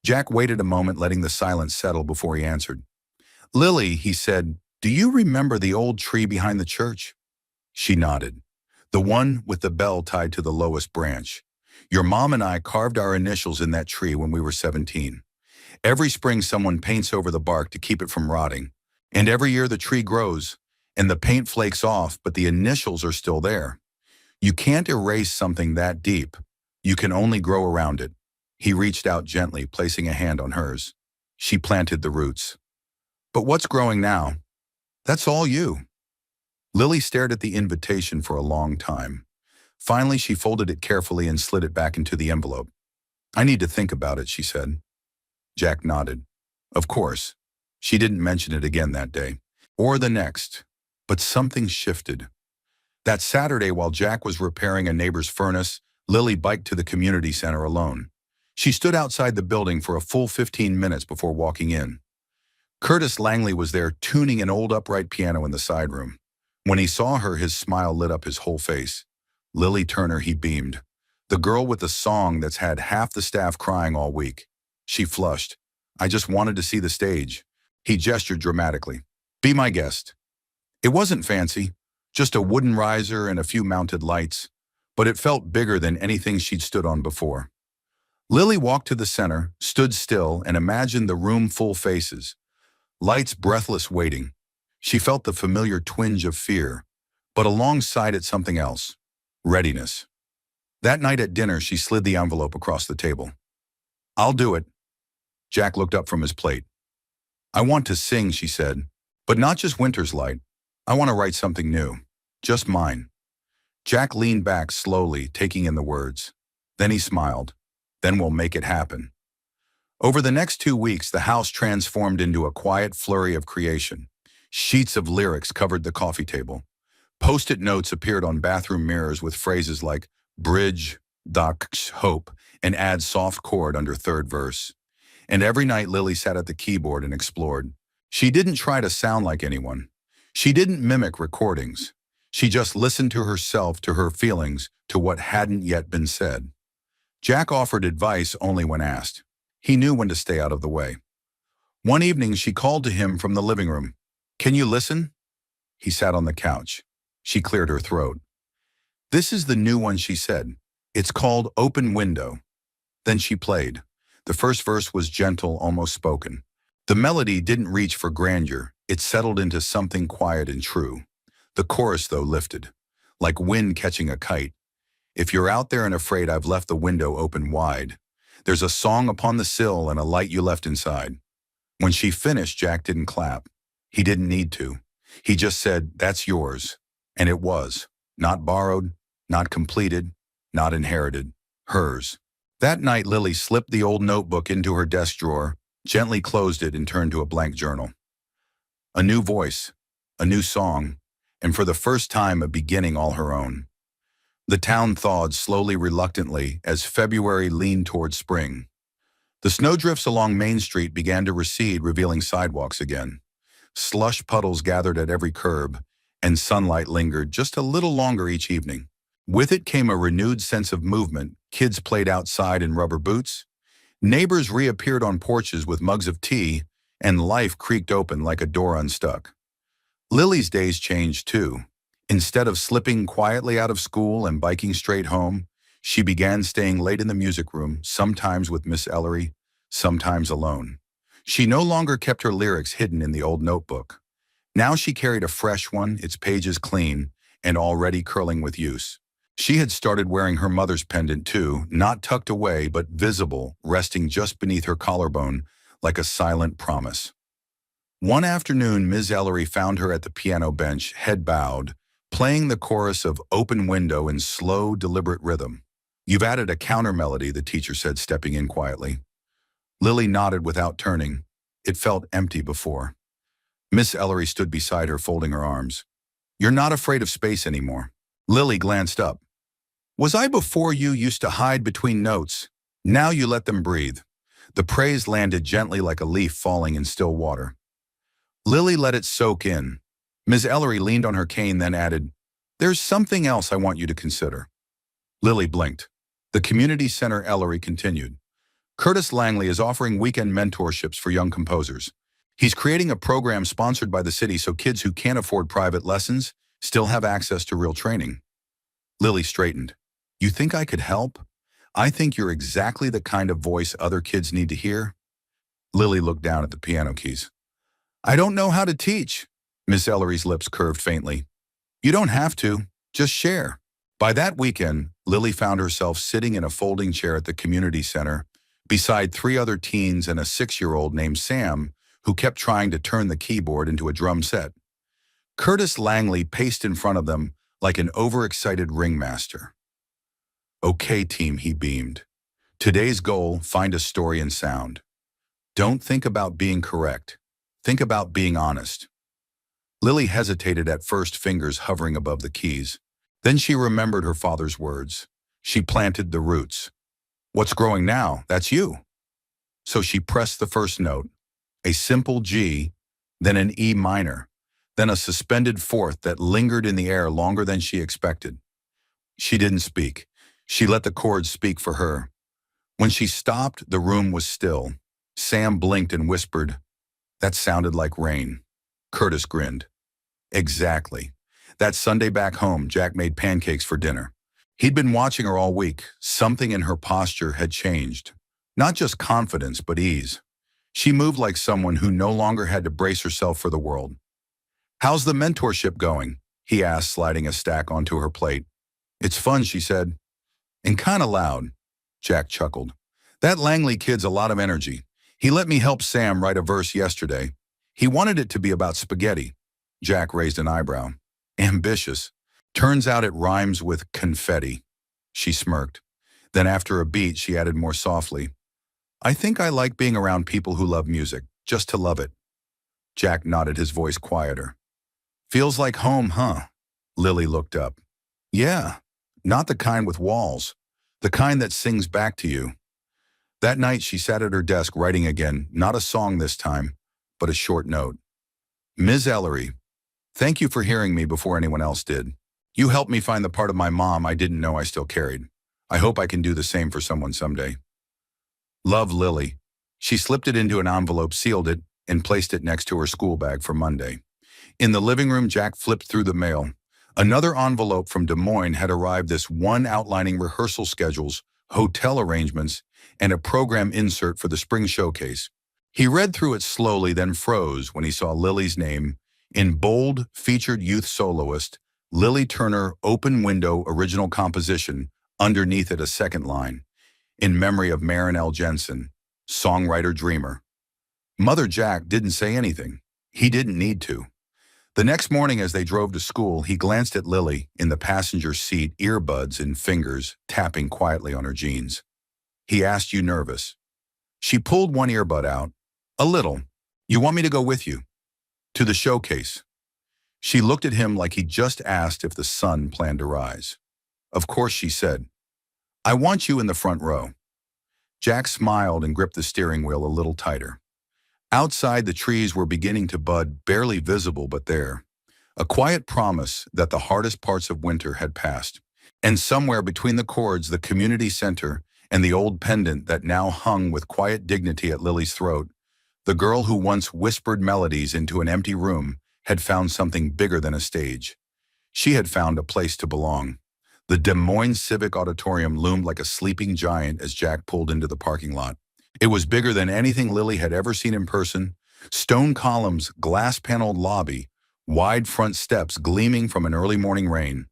Jack waited a moment, letting the silence settle before he answered. Lily, he said, do you remember the old tree behind the church? She nodded. The one with the bell tied to the lowest branch. Your mom and I carved our initials in that tree when we were 17. Every spring someone paints over the bark to keep it from rotting. And every year the tree grows, and the paint flakes off, but the initials are still there. You can't erase something that deep. You can only grow around it. He reached out gently, placing a hand on hers. She planted the roots. But what's growing now? That's all you. Lily stared at the invitation for a long time. Finally, she folded it carefully and slid it back into the envelope. I need to think about it, she said. Jack nodded. Of course. She didn't mention it again that day, or the next, but something shifted. That Saturday, while Jack was repairing a neighbor's furnace, Lily biked to the community center alone. She stood outside the building for a full 15 minutes before walking in. Curtis Langley was there, tuning an old upright piano in the side room. When he saw her, his smile lit up his whole face. Lily Turner, he beamed. The girl with the song that's had half the staff crying all week. She flushed. I just wanted to see the stage. He gestured dramatically. Be my guest. It wasn't fancy, just a wooden riser and a few mounted lights, but it felt bigger than anything she'd stood on before. Lily walked to the center, stood still, and imagined the room full faces. Lights breathless waiting. She felt the familiar twinge of fear, but alongside it something else. Readiness. That night at dinner, she slid the envelope across the table. I'll do it. Jack looked up from his plate. I want to sing, she said, but not just Winter's Light. I want to write something new. Just mine. Jack leaned back slowly, taking in the words. Then he smiled. Then we'll make it happen. Over the next 2 weeks, the house transformed into a quiet flurry of creation. Sheets of lyrics covered the coffee table. Post-it notes appeared on bathroom mirrors with phrases like bridge, docs, hope, and add soft chord under third verse. And every night Lily sat at the keyboard and explored. She didn't try to sound like anyone. She didn't mimic recordings. She just listened to herself, to her feelings, to what hadn't yet been said. Jack offered advice only when asked. He knew when to stay out of the way. One evening she called to him from the living room. Can you listen? He sat on the couch. She cleared her throat. This is the new one, she said. It's called Open Window. Then she played. The first verse was gentle, almost spoken. The melody didn't reach for grandeur. It settled into something quiet and true. The chorus, though, lifted, like wind catching a kite. If you're out there and afraid, I've left the window open wide. There's a song upon the sill and a light you left inside. When she finished, Jack didn't clap. He didn't need to. He just said, that's yours. And it was. Not borrowed, not completed, not inherited. Hers. That night, Lily slipped the old notebook into her desk drawer, gently closed it, and turned to a blank journal. A new voice, a new song, and for the first time, a beginning all her own. The town thawed slowly, reluctantly, as February leaned toward spring. The snowdrifts along Main Street began to recede, revealing sidewalks again. Slush puddles gathered at every curb, and sunlight lingered just a little longer each evening. With it came a renewed sense of movement. Kids played outside in rubber boots. Neighbors reappeared on porches with mugs of tea, and life creaked open like a door unstuck. Lily's days changed too. Instead of slipping quietly out of school and biking straight home, She began staying late in the music room, sometimes with Miss Ellery, sometimes alone. She no longer kept her lyrics hidden in the old notebook. Now she carried a fresh one, its pages clean, and already curling with use. She had started wearing her mother's pendant too, not tucked away but visible, resting just beneath her collarbone like a silent promise. One afternoon, Ms. Ellery found her at the piano bench, head bowed, playing the chorus of Open Window in slow, deliberate rhythm. "You've added a counter melody," the teacher said, stepping in quietly. Lily nodded without turning. It felt empty before. Miss Ellery stood beside her, folding her arms. "You're not afraid of space anymore." Lily glanced up. "Was I before you used to hide between notes? Now you let them breathe." The praise landed gently like a leaf falling in still water. Lily let it soak in. Ms. Ellery leaned on her cane, then added, "There's something else I want you to consider." Lily blinked. The community center Ellery continued. "Curtis Langley is offering weekend mentorships for young composers. He's creating a program sponsored by the city so kids who can't afford private lessons still have access to real training." Lily straightened. "You think I could help? I think you're exactly the kind of voice other kids need to hear." Lily looked down at the piano keys. "I don't know how to teach." Miss Ellery's lips curved faintly. "You don't have to. Just share." By that weekend, Lily found herself sitting in a folding chair at the community center, beside 3 other teens and a 6-year-old named Sam, who kept trying to turn the keyboard into a drum set. Curtis Langley paced in front of them like an overexcited ringmaster. "Okay, team," he beamed. "Today's goal, find a story in sound. Don't think about being correct. Think about being honest." Lily hesitated at first, fingers hovering above the keys. Then she remembered her father's words. She planted the roots. "What's growing now? That's you." So she pressed the first note, a simple G, then an E minor, then a suspended fourth that lingered in the air longer than she expected. She didn't speak. She let the chords speak for her. When she stopped, the room was still. Sam blinked and whispered, "That sounded like rain." Curtis grinned. "Exactly. That Sunday back home, Jack made pancakes for dinner. He'd been watching her all week. Something in her posture had changed. Not just confidence, but ease. She moved like someone who no longer had to brace herself for the world. "How's the mentorship going?" he asked, sliding a stack onto her plate. "It's fun," she said. "And kinda loud." Jack chuckled. "That Langley kid's a lot of energy. He let me help Sam write a verse yesterday. He wanted it to be about spaghetti." Jack raised an eyebrow. "Ambitious. Turns out it rhymes with confetti." She smirked. Then after a beat, she added more softly, "I think I like being around people who love music, just to love it." Jack nodded, his voice quieter. "Feels like home, huh?" Lily looked up. "Yeah, not the kind with walls. The kind that sings back to you." That night, she sat at her desk writing again, not a song this time, but a short note. "Ms. Ellery, thank you for hearing me before anyone else did. You helped me find the part of my mom I didn't know I still carried. I hope I can do the same for someone someday. Love, Lily." She slipped it into an envelope, sealed it, and placed it next to her school bag for Monday. In the living room, Jack flipped through the mail. Another envelope from Des Moines had arrived, this one outlining rehearsal schedules, hotel arrangements, and a program insert for the spring showcase. He read through it slowly, then froze when he saw Lily's name in bold, featured youth soloist, Lily Turner, Open Window original composition, underneath it a second line, "In memory of Maren L. Jensen, songwriter-dreamer." Mother Jack didn't say anything. He didn't need to. The next morning as they drove to school, he glanced at Lily in the passenger seat, earbuds in fingers, tapping quietly on her jeans. He asked, "You nervous?" She pulled one earbud out. "A little. You want me to go with you?" "To the showcase." She looked at him like he just asked if the sun planned to rise. "Of course," she said. "I want you in the front row." Jack smiled and gripped the steering wheel a little tighter. Outside, the trees were beginning to bud, barely visible but there. A quiet promise that the hardest parts of winter had passed. And somewhere between the chords, the community center, and the old pendant that now hung with quiet dignity at Lily's throat, the girl who once whispered melodies into an empty room had found something bigger than a stage. She had found a place to belong. The Des Moines Civic Auditorium loomed like a sleeping giant as Jack pulled into the parking lot. It was bigger than anything Lily had ever seen in person. Stone columns, glass-paneled lobby, wide front steps gleaming from an early morning rain.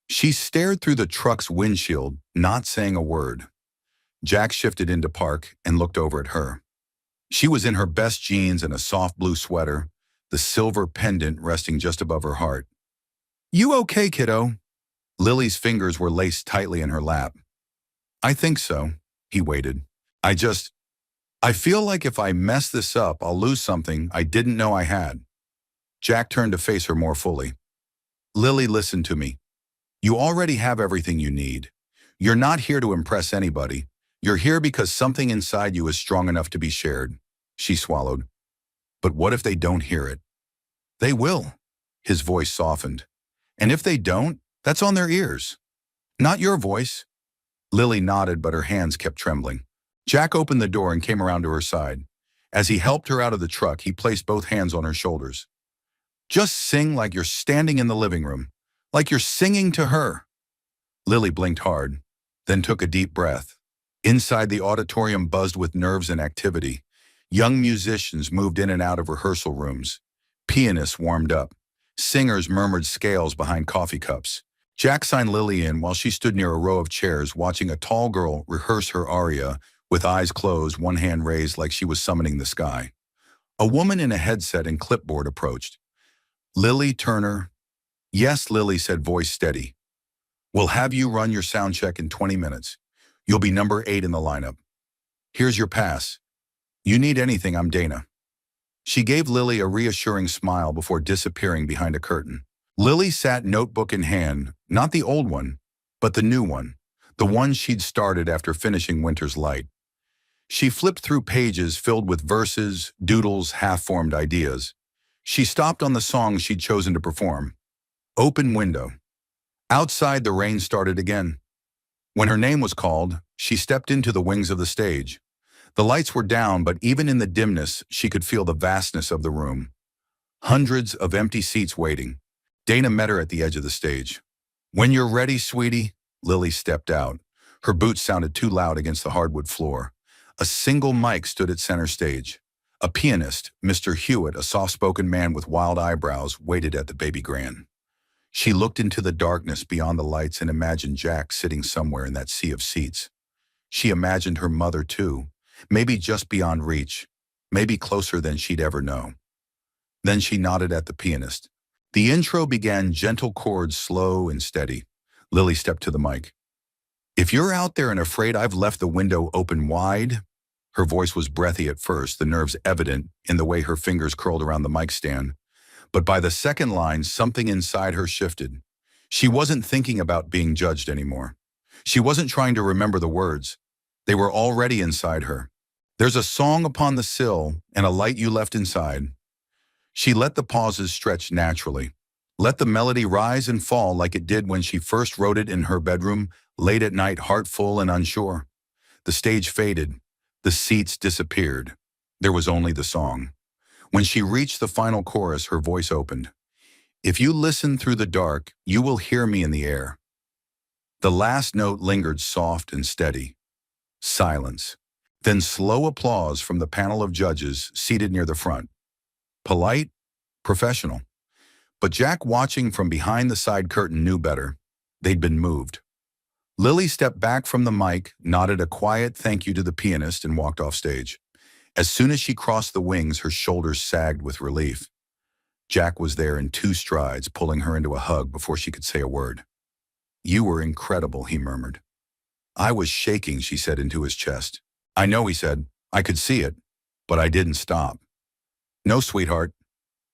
She stared through the truck's windshield, not saying a word. Jack shifted into park and looked over at her. She was in her best jeans and a soft blue sweater, the silver pendant resting just above her heart. "You okay, kiddo?" Lily's fingers were laced tightly in her lap. "I think so." He waited. I feel like if I mess this up, I'll lose something I didn't know I had." Jack turned to face her more fully. "Lily, listen to me. You already have everything you need. You're not here to impress anybody. You're here because something inside you is strong enough to be shared." She swallowed. "But what if they don't hear it?" "They will." His voice softened. "And if they don't, that's on their ears. Not your voice." Lily nodded, but her hands kept trembling. Jack opened the door and came around to her side. As he helped her out of the truck, he placed both hands on her shoulders. "Just sing like you're standing in the living room, like you're singing to her." Lily blinked hard, then took a deep breath. Inside, the auditorium buzzed with nerves and activity. Young musicians moved in and out of rehearsal rooms. Pianists warmed up. Singers murmured scales behind coffee cups. Jack signed Lily in while she stood near a row of chairs watching a tall girl rehearse her aria with eyes closed, one hand raised like she was summoning the sky. A woman in a headset and clipboard approached. "Lily Turner." "Yes," Lily said, voice steady. "We'll have you run your sound check in 20 minutes. You'll be number 8 in the lineup. Here's your pass. You need anything, I'm Dana." She gave Lily a reassuring smile before disappearing behind a curtain. Lily sat notebook in hand, not the old one, but the new one, the one she'd started after finishing Winter's Light. She flipped through pages filled with verses, doodles, half-formed ideas. She stopped on the song she'd chosen to perform. "Open Window." Outside, the rain started again. When her name was called, she stepped into the wings of the stage. The lights were down, but even in the dimness, she could feel the vastness of the room. Hundreds of empty seats waiting. Dana met her at the edge of the stage. "When you're ready, sweetie." Lily stepped out. Her boots sounded too loud against the hardwood floor. A single mic stood at center stage. A pianist, Mr. Hewitt, a soft-spoken man with wild eyebrows, waited at the baby grand. She looked into the darkness beyond the lights and imagined Jack sitting somewhere in that sea of seats. She imagined her mother, too, maybe just beyond reach, maybe closer than she'd ever know. Then she nodded at the pianist. The intro began, gentle chords, slow and steady. Lily stepped to the mic. "If you're out there and afraid I've left the window open wide." Her voice was breathy at first, the nerves evident in the way her fingers curled around the mic stand. But by the second line, something inside her shifted. She wasn't thinking about being judged anymore. She wasn't trying to remember the words. They were already inside her. "There's a song upon the sill and a light you left inside." She let the pauses stretch naturally. Let the melody rise and fall like it did when she first wrote it in her bedroom, late at night, heart full and unsure. The stage faded. The seats disappeared. There was only the song. When she reached the final chorus, her voice opened. "If you listen through the dark, you will hear me in the air." The last note lingered soft and steady. Silence. Then slow applause from the panel of judges seated near the front. Polite, professional. But Jack, watching from behind the side curtain, knew better. They'd been moved. Lily stepped back from the mic, nodded a quiet thank you to the pianist, and walked off stage. As soon as she crossed the wings, her shoulders sagged with relief. Jack was there in 2 strides, pulling her into a hug before she could say a word. "You were incredible," he murmured. "I was shaking," she said into his chest. "I know," he said. "I could see it, but I didn't stop." "No, sweetheart,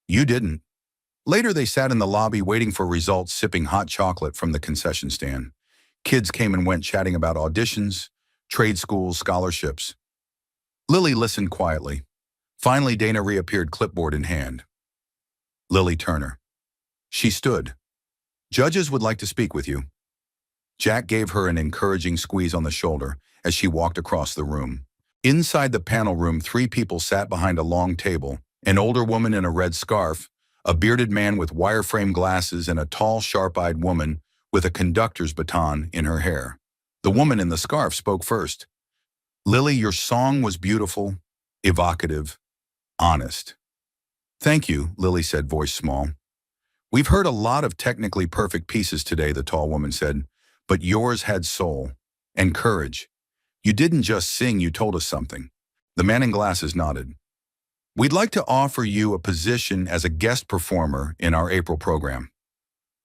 you didn't." Later, they sat in the lobby waiting for results, sipping hot chocolate from the concession stand. Kids came and went, chatting about auditions, trade schools, scholarships. Lily listened quietly. Finally, Dana reappeared, clipboard in hand. "Lily Turner." She stood. "Judges would like to speak with you." Jack gave her an encouraging squeeze on the shoulder as she walked across the room. Inside the panel room, 3 people sat behind a long table, an older woman in a red scarf, a bearded man with wireframe glasses, and a tall, sharp-eyed woman with a conductor's baton in her hair. The woman in the scarf spoke first. "Lily, your song was beautiful, evocative, honest." "Thank you," Lily said, voice small. "We've heard a lot of technically perfect pieces today," the tall woman said, "but yours had soul and courage. You didn't just sing, you told us something." The man in glasses nodded. "We'd like to offer you a position as a guest performer in our April program.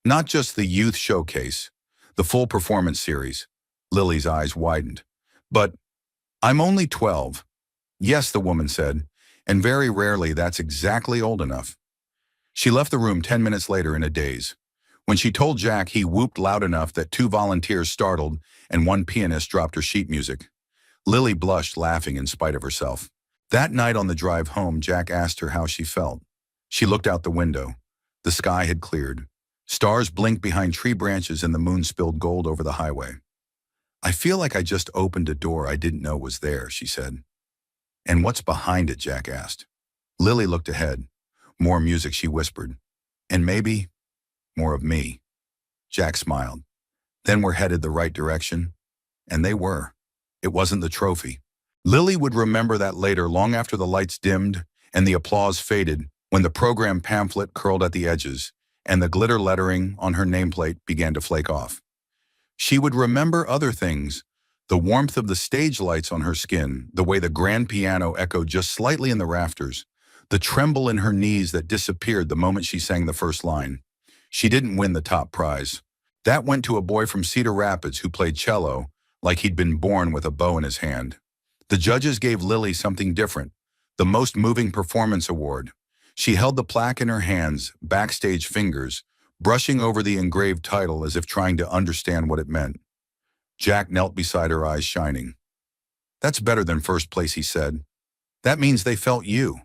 Not just the youth showcase, the full performance series." Lily's eyes widened. "But I'm only 12. "Yes," the woman said, "and very rarely that's exactly old enough." She left the room 10 minutes later in a daze. When she told Jack, he whooped loud enough that 2 volunteers startled and 1 pianist dropped her sheet music. Lily blushed, laughing in spite of herself. That night on the drive home, Jack asked her how she felt. She looked out the window. The sky had cleared. Stars blinked behind tree branches and the moon spilled gold over the highway. "I feel like I just opened a door I didn't know was there," she said. "And what's behind it?" Jack asked. Lily looked ahead. "More music," she whispered. "And maybe more of me." Jack smiled. "Then we're headed the right direction." And they were. It wasn't the trophy. Lily would remember that later, long after the lights dimmed and the applause faded, when the program pamphlet curled at the edges and the glitter lettering on her nameplate began to flake off. She would remember other things, the warmth of the stage lights on her skin, the way the grand piano echoed just slightly in the rafters, the tremble in her knees that disappeared the moment she sang the first line. She didn't win the top prize. That went to a boy from Cedar Rapids who played cello like he'd been born with a bow in his hand. The judges gave Lily something different, the Most Moving Performance Award. She held the plaque in her hands, backstage fingers, brushing over the engraved title as if trying to understand what it meant. Jack knelt beside her, eyes shining. "That's better than first place," he said. "That means they felt you."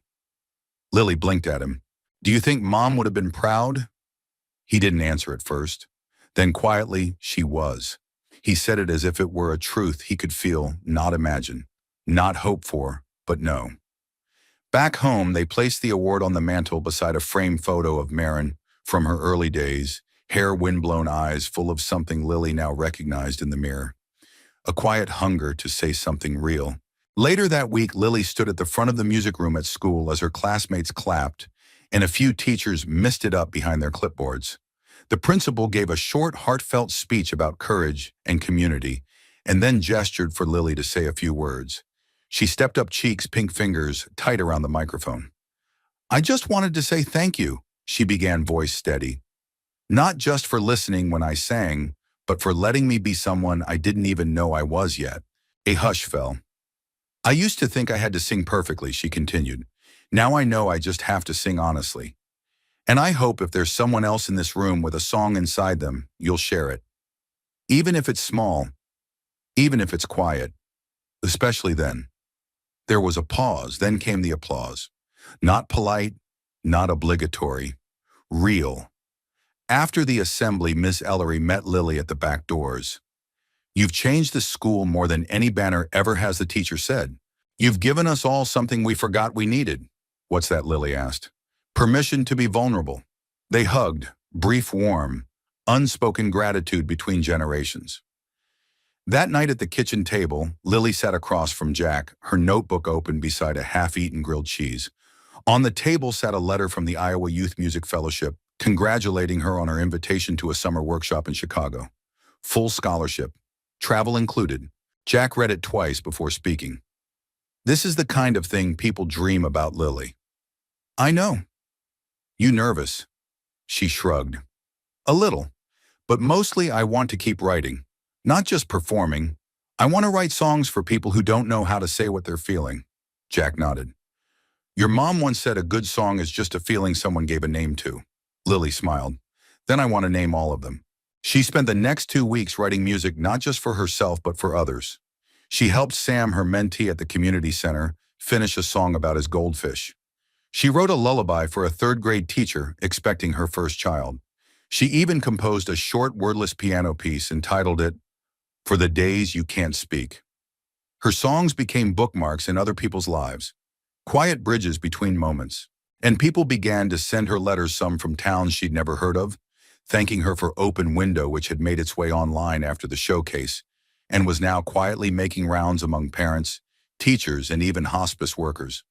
Lily blinked at him. "Do you think Mom would have been proud?" He didn't answer at first. Then quietly, she was. He said it as if it were a truth he could feel, not imagine, not hope for, but know. Back home, they placed the award on the mantel beside a framed photo of Marin from her early days, hair windblown, eyes full of something Lily now recognized in the mirror. A quiet hunger to say something real. Later that week, Lily stood at the front of the music room at school as her classmates clapped, and a few teachers missed it up behind their clipboards. The principal gave a short, heartfelt speech about courage and community, and then gestured for Lily to say a few words. She stepped up, cheeks, pink fingers tight around the microphone. "I just wanted to say thank you," she began, voice steady. "Not just for listening when I sang, but for letting me be someone I didn't even know I was yet." A hush fell. "I used to think I had to sing perfectly," she continued. "Now I know I just have to sing honestly. And I hope if there's someone else in this room with a song inside them, you'll share it. Even if it's small, even if it's quiet, especially then." There was a pause, then came the applause. Not polite, not obligatory, real. After the assembly, Miss Ellery met Lily at the back doors. "You've changed the school more than any banner ever has," the teacher said. "You've given us all something we forgot we needed." "What's that?" Lily asked. "Permission to be vulnerable." They hugged, brief, warm, unspoken gratitude between generations. That night at the kitchen table, Lily sat across from Jack, her notebook open beside a half-eaten grilled cheese. On the table sat a letter from the Iowa Youth Music Fellowship, congratulating her on her invitation to a summer workshop in Chicago. Full scholarship, travel included. Jack read it twice before speaking. "This is the kind of thing people dream about, Lily." "I know." "You nervous?" She shrugged. "A little, but mostly I want to keep writing. Not just performing. I want to write songs for people who don't know how to say what they're feeling." Jack nodded. "Your mom once said a good song is just a feeling someone gave a name to." Lily smiled. "Then I want to name all of them." She spent the next 2 weeks writing music not just for herself but for others. She helped Sam, her mentee at the community center, finish a song about his goldfish. She wrote a lullaby for a third-grade teacher expecting her first child. She even composed a short wordless piano piece and titled it, "For the Days You Can't Speak." Her songs became bookmarks in other people's lives, quiet bridges between moments. And people began to send her letters, some from towns she'd never heard of, thanking her for Open Window, which had made its way online after the showcase and was now quietly making rounds among parents, teachers, and even hospice workers.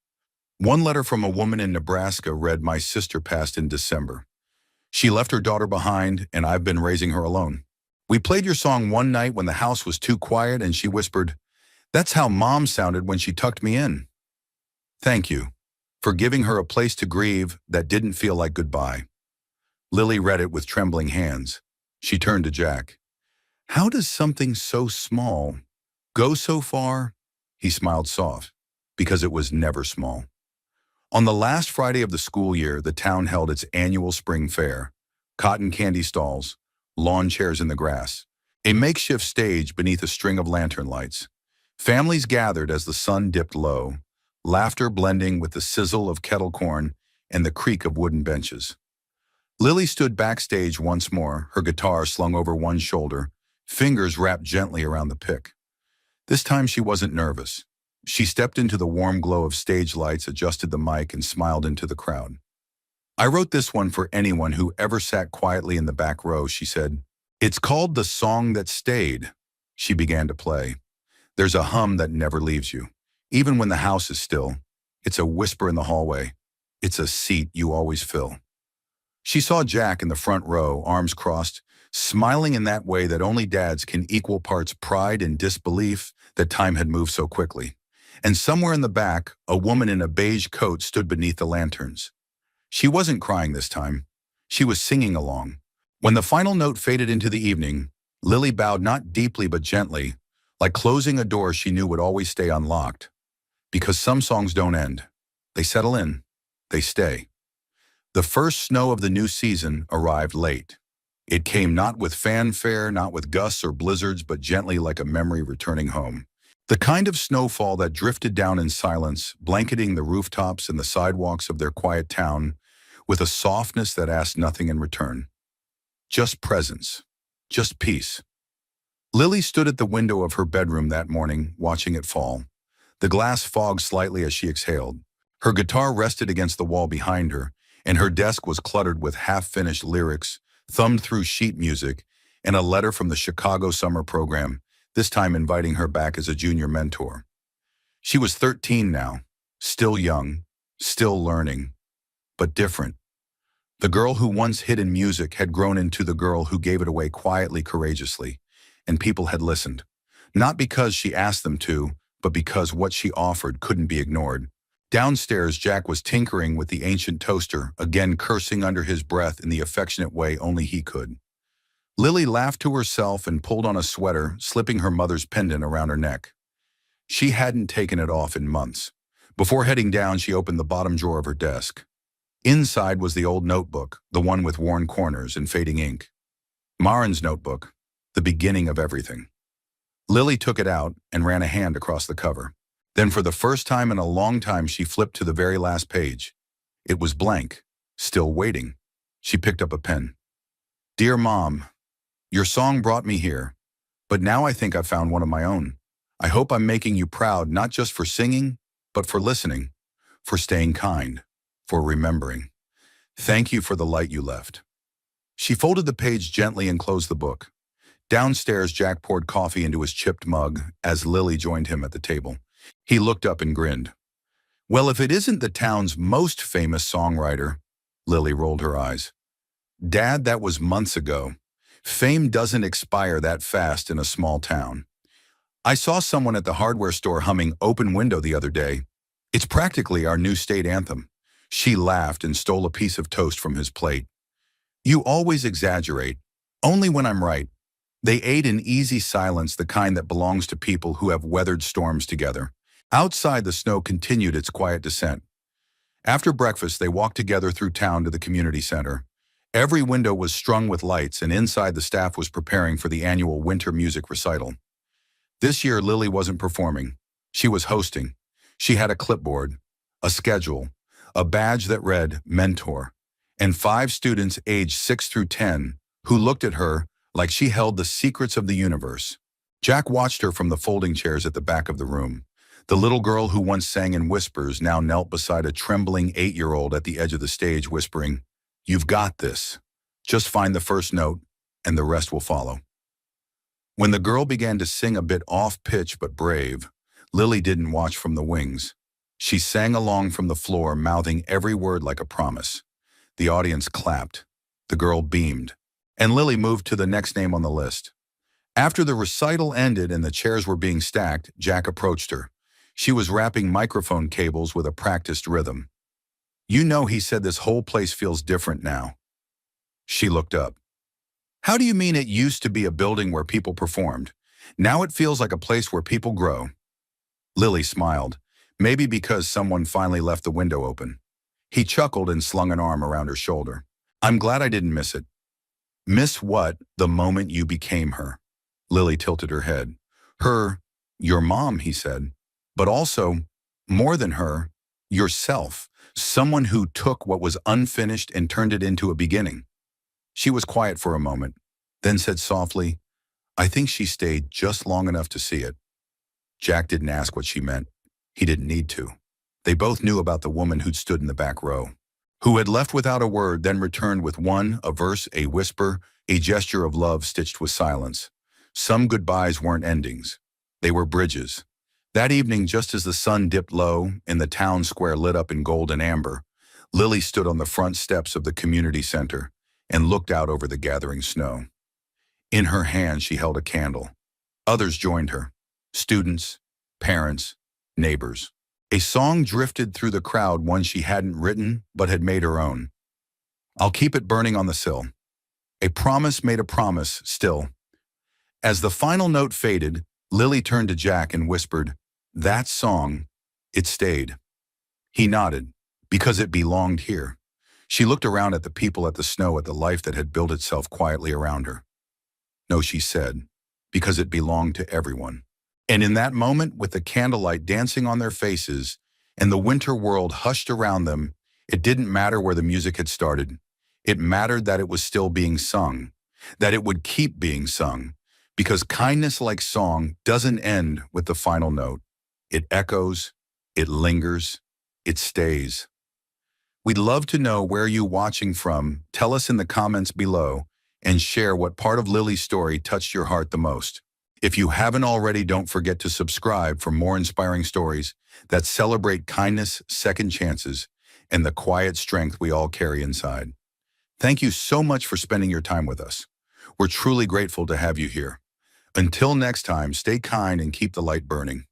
One letter from a woman in Nebraska read, "My sister passed in December. She left her daughter behind, and I've been raising her alone. We played your song one night when the house was too quiet, and she whispered, 'That's how Mom sounded when she tucked me in.' Thank you for giving her a place to grieve that didn't feel like goodbye." Lily read it with trembling hands. She turned to Jack. "How does something so small go so far?" He smiled soft, because it was never small. On the last Friday of the school year, the town held its annual spring fair. Cotton candy stalls, lawn chairs in the grass, a makeshift stage beneath a string of lantern lights. Families gathered as the sun dipped low, laughter blending with the sizzle of kettle corn and the creak of wooden benches. Lily stood backstage once more, her guitar slung over one shoulder, fingers wrapped gently around the pick. This time she wasn't nervous. She stepped into the warm glow of stage lights, adjusted the mic, and smiled into the crowd. "I wrote this one for anyone who ever sat quietly in the back row," she said. "It's called The Song That Stayed." She began to play. There's a hum that never leaves you, even when the house is still. It's a whisper in the hallway. It's a seat you always fill. She saw Jack in the front row, arms crossed, smiling in that way that only dads can, equal parts pride and disbelief that time had moved so quickly. And somewhere in the back, a woman in a beige coat stood beneath the lanterns. She wasn't crying this time. She was singing along. When the final note faded into the evening, Lily bowed not deeply but gently, like closing a door she knew would always stay unlocked. Because some songs don't end. They settle in. They stay. The first snow of the new season arrived late. It came not with fanfare, not with gusts or blizzards, but gently like a memory returning home. The kind of snowfall that drifted down in silence, blanketing the rooftops and the sidewalks of their quiet town with a softness that asked nothing in return. Just presence. Just peace. Lily stood at the window of her bedroom that morning, watching it fall. The glass fogged slightly as she exhaled. Her guitar rested against the wall behind her, and her desk was cluttered with half-finished lyrics, thumbed through sheet music, and a letter from the Chicago summer program, this time inviting her back as a junior mentor. She was 13 now, still young, still learning, but different. The girl who once hid in music had grown into the girl who gave it away quietly, courageously, and people had listened. Not because she asked them to, but because what she offered couldn't be ignored. Downstairs, Jack was tinkering with the ancient toaster, again cursing under his breath in the affectionate way only he could. Lily laughed to herself and pulled on a sweater, slipping her mother's pendant around her neck. She hadn't taken it off in months. Before heading down, she opened the bottom drawer of her desk. Inside was the old notebook, the one with worn corners and fading ink. Marin's notebook, the beginning of everything. Lily took it out and ran a hand across the cover. Then for the first time in a long time, she flipped to the very last page. It was blank, still waiting. She picked up a pen. "Dear Mom, your song brought me here, but now I think I've found one of my own. I hope I'm making you proud, not just for singing, but for listening, for staying kind, for remembering. Thank you for the light you left." She folded the page gently and closed the book. Downstairs, Jack poured coffee into his chipped mug as Lily joined him at the table. He looked up and grinned. "Well, if it isn't the town's most famous songwriter," Lily rolled her eyes. "Dad, that was months ago. Fame doesn't expire that fast in a small town. I saw someone at the hardware store humming Open Window the other day. It's practically our new state anthem." She laughed and stole a piece of toast from his plate. "You always exaggerate. Only when I'm right." They ate in easy silence, the kind that belongs to people who have weathered storms together. Outside, the snow continued its quiet descent. After breakfast, they walked together through town to the community center. Every window was strung with lights, and inside the staff was preparing for the annual winter music recital. This year, Lily wasn't performing. She was hosting. She had a clipboard, a schedule, a badge that read Mentor, and 5 students aged 6 through 10 who looked at her like she held the secrets of the universe. Jack watched her from the folding chairs at the back of the room. The little girl who once sang in whispers now knelt beside a trembling 8-year-old at the edge of the stage, whispering, "You've got this." Just find the first note, and the rest will follow. When the girl began to sing a bit off-pitch but brave, Lily didn't watch from the wings. She sang along from the floor, mouthing every word like a promise. The audience clapped. The girl beamed. And Lily moved to the next name on the list. After the recital ended and the chairs were being stacked, Jack approached her. She was wrapping microphone cables with a practiced rhythm. "You know," he said, "this whole place feels different now." She looked up. "How do you mean it used to be a building where people performed? Now it feels like a place where people grow." Lily smiled, maybe because someone finally left the window open. He chuckled and slung an arm around her shoulder. "I'm glad I didn't miss it." "Miss what?" "The moment you became her." Lily tilted her head. Your mom," he said. "But also, more than her, yourself. Someone who took what was unfinished and turned it into a beginning." She was quiet for a moment, then said softly, "I think she stayed just long enough to see it." Jack didn't ask what she meant. He didn't need to. They both knew about the woman who'd stood in the back row, who had left without a word, then returned with a verse, a whisper, a gesture of love stitched with silence. Some goodbyes weren't endings. They were bridges. That evening, just as the sun dipped low and the town square lit up in gold and amber, Lily stood on the front steps of the community center and looked out over the gathering snow. In her hand, she held a candle. Others joined her. Students, parents, neighbors. A song drifted through the crowd, one she hadn't written but had made her own. "I'll keep it burning on the sill." A promise made a promise still. As the final note faded, Lily turned to Jack and whispered, "That song, it stayed." He nodded, "Because it belonged here." She looked around at the people, at the snow, at the life that had built itself quietly around her. "No," she said, "because it belonged to everyone." And in that moment, with the candlelight dancing on their faces and the winter world hushed around them, it didn't matter where the music had started. It mattered that it was still being sung, that it would keep being sung, because kindness, like song, doesn't end with the final note. It echoes, it lingers, it stays. We'd love to know where you're watching from. Tell us in the comments below and share what part of Lily's story touched your heart the most. If you haven't already, don't forget to subscribe for more inspiring stories that celebrate kindness, second chances, and the quiet strength we all carry inside. Thank you so much for spending your time with us. We're truly grateful to have you here. Until next time, stay kind and keep the light burning.